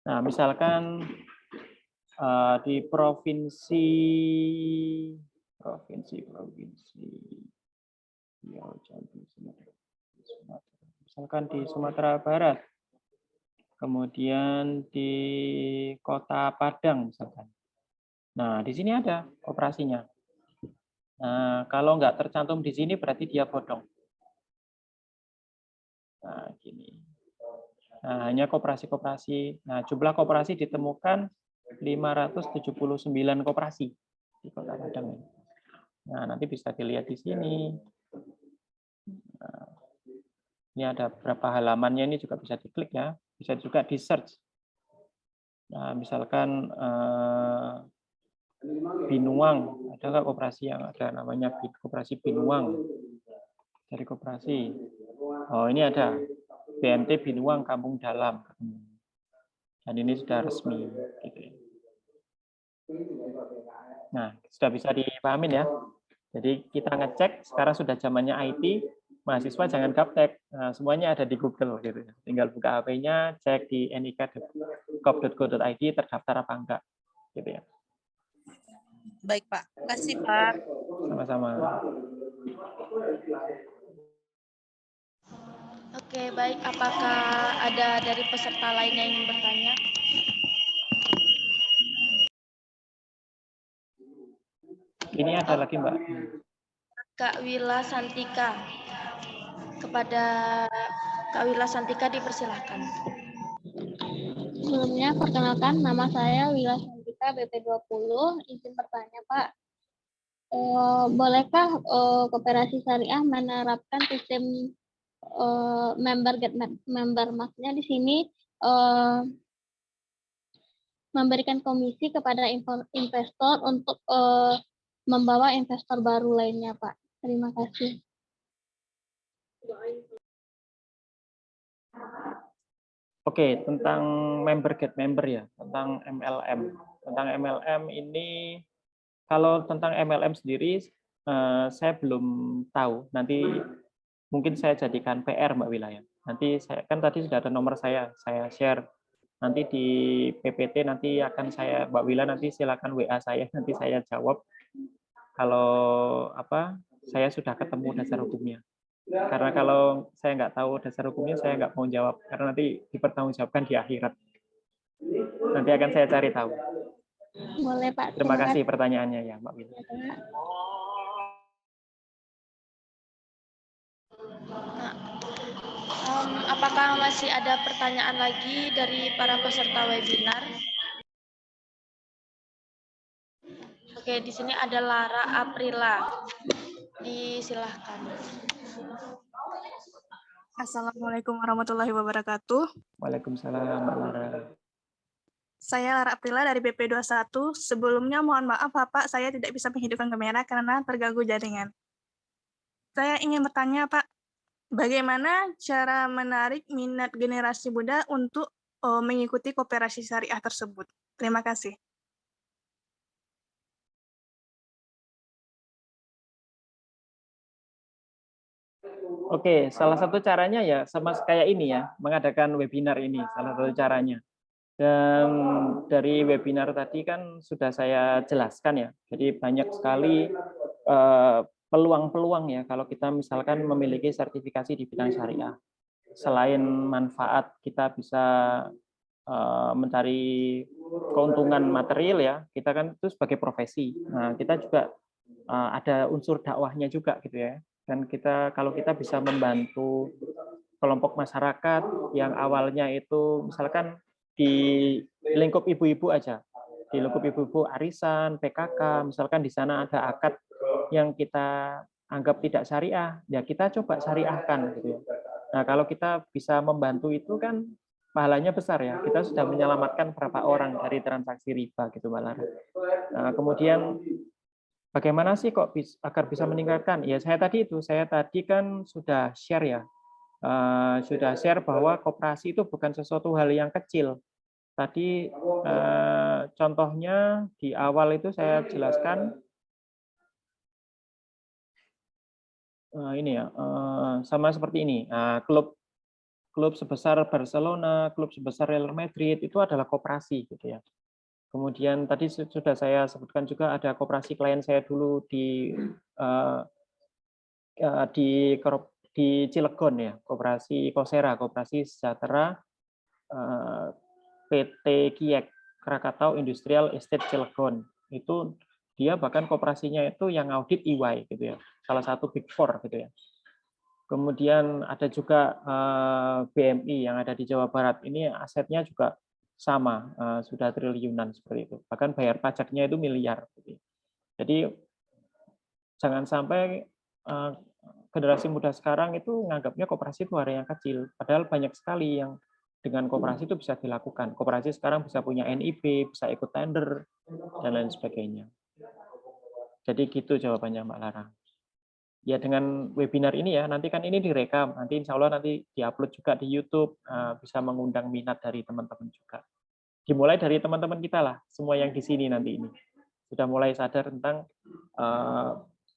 Nah, misalkan di provinsi ya, misalkan di Sumatera Barat, kemudian di Kota Padang misalkan. Nah, di sini ada operasinya. Nah, kalau nggak tercantum di sini berarti dia bodong. Nah, gini. Nah, hanya koperasi-koperasi. Nah, jumlah koperasi ditemukan 579 koperasi di Kota Padang. Nah, nanti bisa dilihat di sini. Nah, ini ada beberapa halamannya, ini juga bisa diklik ya. Bisa juga di search. Nah, misalkan Binuang, ada nggak koperasi yang ada namanya koperasi Binuang? Dari koperasi. Oh, ini ada. BMT Binuang Kampung Dalam. Dan ini sudah resmi. Gitu. Nah, sudah bisa dipahamin ya. Jadi kita ngecek, sekarang sudah zamannya IT, mahasiswa jangan gaptek. Nah, semuanya ada di Google. Gitu. Tinggal buka HP-nya, cek di nik.depkop.go.id terdaftar apa enggak. Gitu ya. Baik, Pak. Terima kasih, Pak. Sama-sama. Oke, baik. Apakah ada dari peserta lainnya yang ingin bertanya? Ini ada lagi, Mbak. Kak Wila Santika. Kepada Kak Wila Santika dipersilahkan. Sebelumnya, perkenalkan nama saya Wila Santika, BP20. Izin bertanya, Pak. Bolehkah koperasi syariah menerapkan sistem member get member? Maksudnya di sini memberikan komisi kepada investor untuk membawa investor baru lainnya, Pak. Terima kasih. Oke, tentang member get member ya, tentang MLM. Tentang MLM ini, kalau tentang MLM sendiri, saya belum tahu. Nanti mungkin saya jadikan PR, Mbak Wila ya. Nanti saya kan tadi sudah ada nomor saya share. Nanti di PPT nanti akan saya, Mbak Wila nanti silakan WA saya, nanti saya jawab. Kalau saya sudah ketemu dasar hukumnya. Karena kalau saya nggak tahu dasar hukumnya, saya nggak mau jawab. Karena nanti dipertanggungjawabkan di akhirat. Nanti akan saya cari tahu. Boleh, Pak. Terima kasih pertanyaannya ya, Mbak Wila. Apakah masih ada pertanyaan lagi dari para peserta webinar? Oke, di sini ada Lara Aprila. Disilahkan. Assalamualaikum warahmatullahi wabarakatuh. Waalaikumsalam, Mbak Lara. Saya Lara Aprila dari BP21. Sebelumnya mohon maaf Bapak, saya tidak bisa menghidupkan kamera karena terganggu jaringan. Saya ingin bertanya Pak, bagaimana cara menarik minat generasi muda untuk mengikuti koperasi syariah tersebut? Terima kasih. Oke, salah satu caranya ya sama kayak ini ya, mengadakan webinar ini salah satu caranya. Dan dari webinar tadi kan sudah saya jelaskan ya. Jadi banyak sekali peluang-peluang ya kalau kita misalkan memiliki sertifikasi di bidang syariah. Selain manfaat kita bisa mencari keuntungan material ya, kita kan itu sebagai profesi. Nah, kita juga ada unsur dakwahnya juga gitu ya. Dan kita kalau kita bisa membantu kelompok masyarakat yang awalnya itu misalkan di lingkup ibu-ibu aja, di lingkup ibu-ibu arisan, PKK, misalkan di sana ada akad yang kita anggap tidak syariah, ya kita coba syariahkan gitu ya. Nah, kalau kita bisa membantu itu kan pahalanya besar ya. Kita sudah menyelamatkan berapa orang dari transaksi riba gitu Mbak Lara. Nah, kemudian bagaimana sih kok agar bisa meningkatkan? Ya saya tadi kan sudah share ya. Sudah share bahwa koperasi itu bukan sesuatu hal yang kecil. Tadi contohnya di awal itu saya jelaskan ini ya, sama seperti ini. Klub sebesar Barcelona, klub sebesar Real Madrid itu adalah koperasi gitu ya. Kemudian tadi sudah saya sebutkan juga ada koperasi klien saya dulu di Cilegon ya, koperasi Kosera, koperasi sejahtera PT Kiek, Krakatau Industrial Estate Cilegon. Itu dia bahkan koperasinya itu yang audit EY gitu ya, salah satu Big Four gitu ya. Kemudian ada juga BMI yang ada di Jawa Barat. Ini asetnya juga sama, sudah triliunan seperti itu. Bahkan bayar pajaknya itu miliar. Jadi jangan sampai generasi muda sekarang itu menganggapnya koperasi itu hal yang kecil. Padahal banyak sekali yang dengan koperasi itu bisa dilakukan. Koperasi sekarang bisa punya NIB, bisa ikut tender, dan lain sebagainya. Jadi gitu jawabannya Mbak Lara. Ya dengan webinar ini ya, nanti kan ini direkam, nanti insya Allah nanti diupload juga di YouTube, bisa mengundang minat dari teman-teman juga. Dimulai dari teman-teman kita lah, semua yang di sini nanti ini. Sudah mulai sadar tentang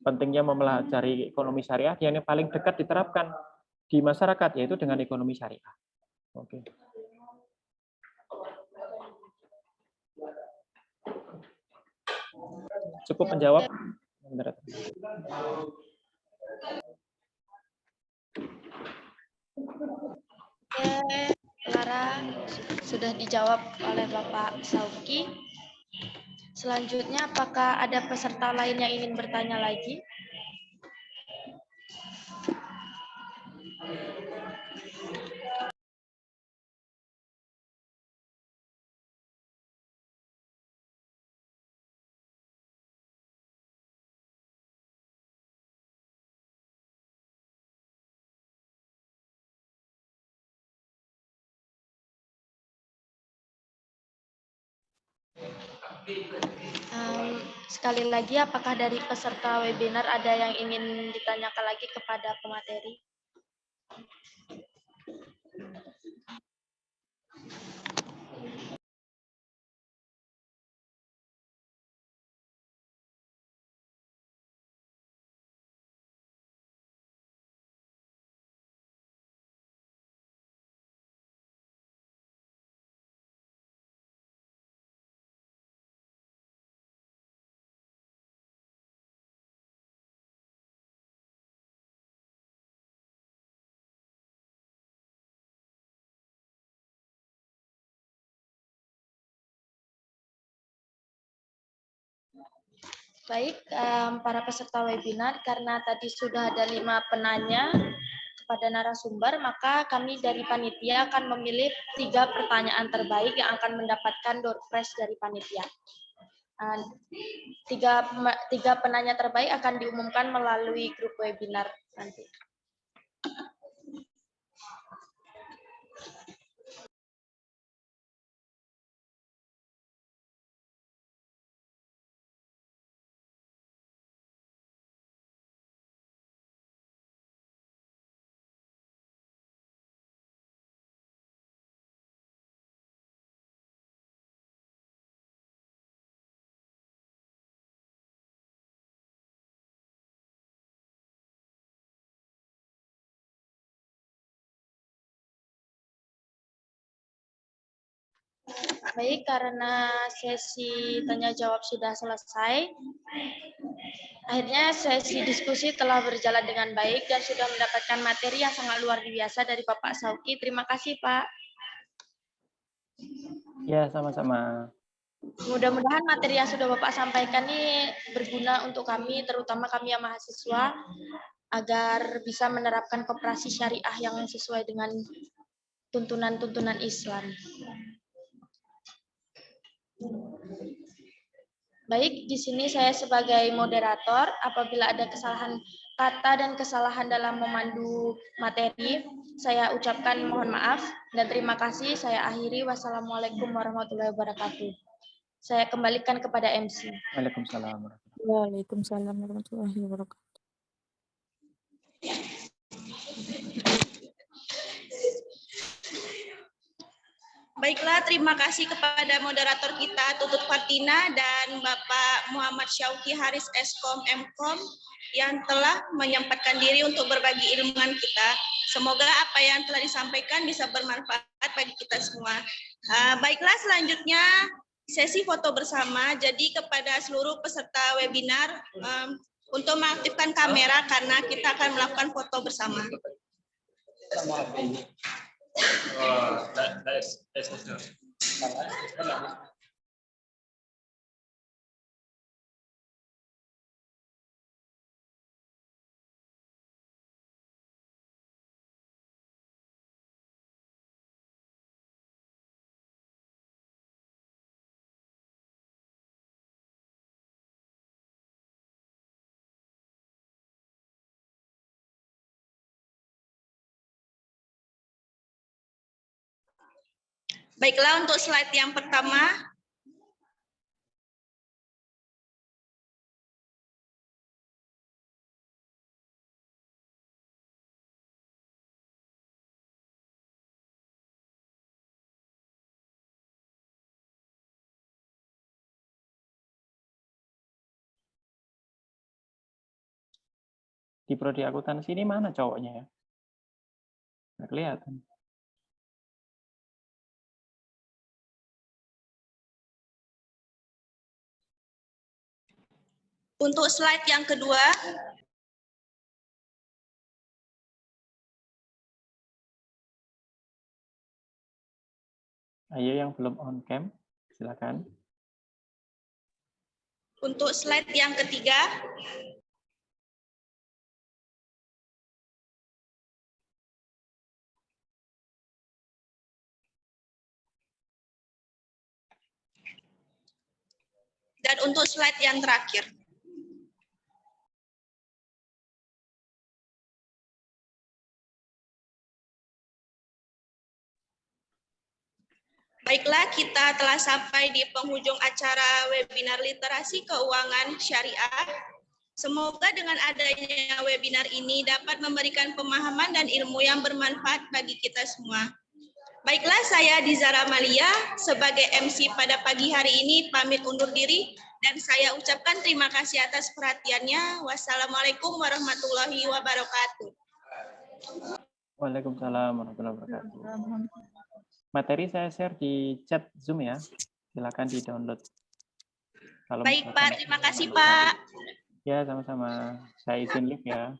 pentingnya mempelajari ekonomi syariah yang paling dekat diterapkan di masyarakat, yaitu dengan ekonomi syariah. Oke. Cukup menjawab? Oke, Lara sudah dijawab oleh Bapak Sauki. Selanjutnya, apakah ada peserta lain yang ingin bertanya lagi? Sekali lagi, apakah dari peserta webinar ada yang ingin ditanyakan lagi kepada pemateri? Baik, para peserta webinar, karena tadi sudah ada 5 penanya kepada narasumber, maka kami dari panitia akan memilih 3 pertanyaan terbaik yang akan mendapatkan door prize dari panitia. 3 penanya terbaik akan diumumkan melalui grup webinar nanti. Baik, karena sesi tanya jawab sudah selesai, akhirnya sesi diskusi telah berjalan dengan baik dan sudah mendapatkan materi yang sangat luar biasa dari Bapak Sauki. Terima kasih, Pak. Ya, sama-sama. Mudah-mudahan materi yang sudah Bapak sampaikan ini berguna untuk kami, terutama kami yang mahasiswa, agar bisa menerapkan koperasi syariah yang sesuai dengan tuntunan-tuntunan Islam. Baik, di sini saya sebagai moderator, apabila ada kesalahan kata dan kesalahan dalam memandu materi, saya ucapkan mohon maaf dan terima kasih. Saya akhiri. Wassalamualaikum warahmatullahi wabarakatuh. Saya kembalikan kepada MC. Waalaikumsalam. Waalaikumsalam warahmatullahi wabarakatuh. Baiklah, terima kasih kepada moderator kita Tutut Fatina dan Bapak Muhammad Syauki Haris Eskom Mkom yang telah menyempatkan diri untuk berbagi ilmu dengan kita. Semoga apa yang telah disampaikan bisa bermanfaat bagi kita semua. Baiklah, selanjutnya sesi foto bersama. Jadi kepada seluruh peserta webinar untuk mengaktifkan kamera karena kita akan melakukan foto bersama. Baiklah, untuk slide yang pertama. Di prodi akuntansi ini mana cowoknya ya? Nggak kelihatan. Untuk slide yang kedua. Ayo yang belum on cam, silakan. Untuk slide yang ketiga. Dan untuk slide yang terakhir. Baiklah, kita telah sampai di penghujung acara webinar literasi keuangan syariah. Semoga dengan adanya webinar ini dapat memberikan pemahaman dan ilmu yang bermanfaat bagi kita semua. Baiklah, saya Dizara Malia sebagai MC pada pagi hari ini pamit undur diri dan saya ucapkan terima kasih atas perhatiannya. Wassalamualaikum warahmatullahi wabarakatuh. Waalaikumsalam warahmatullahi wabarakatuh. Materi saya share di chat Zoom ya. Silakan di-download. Baik, Pak. Terima kasih, Pak. Ya, sama-sama. Saya izin live ya.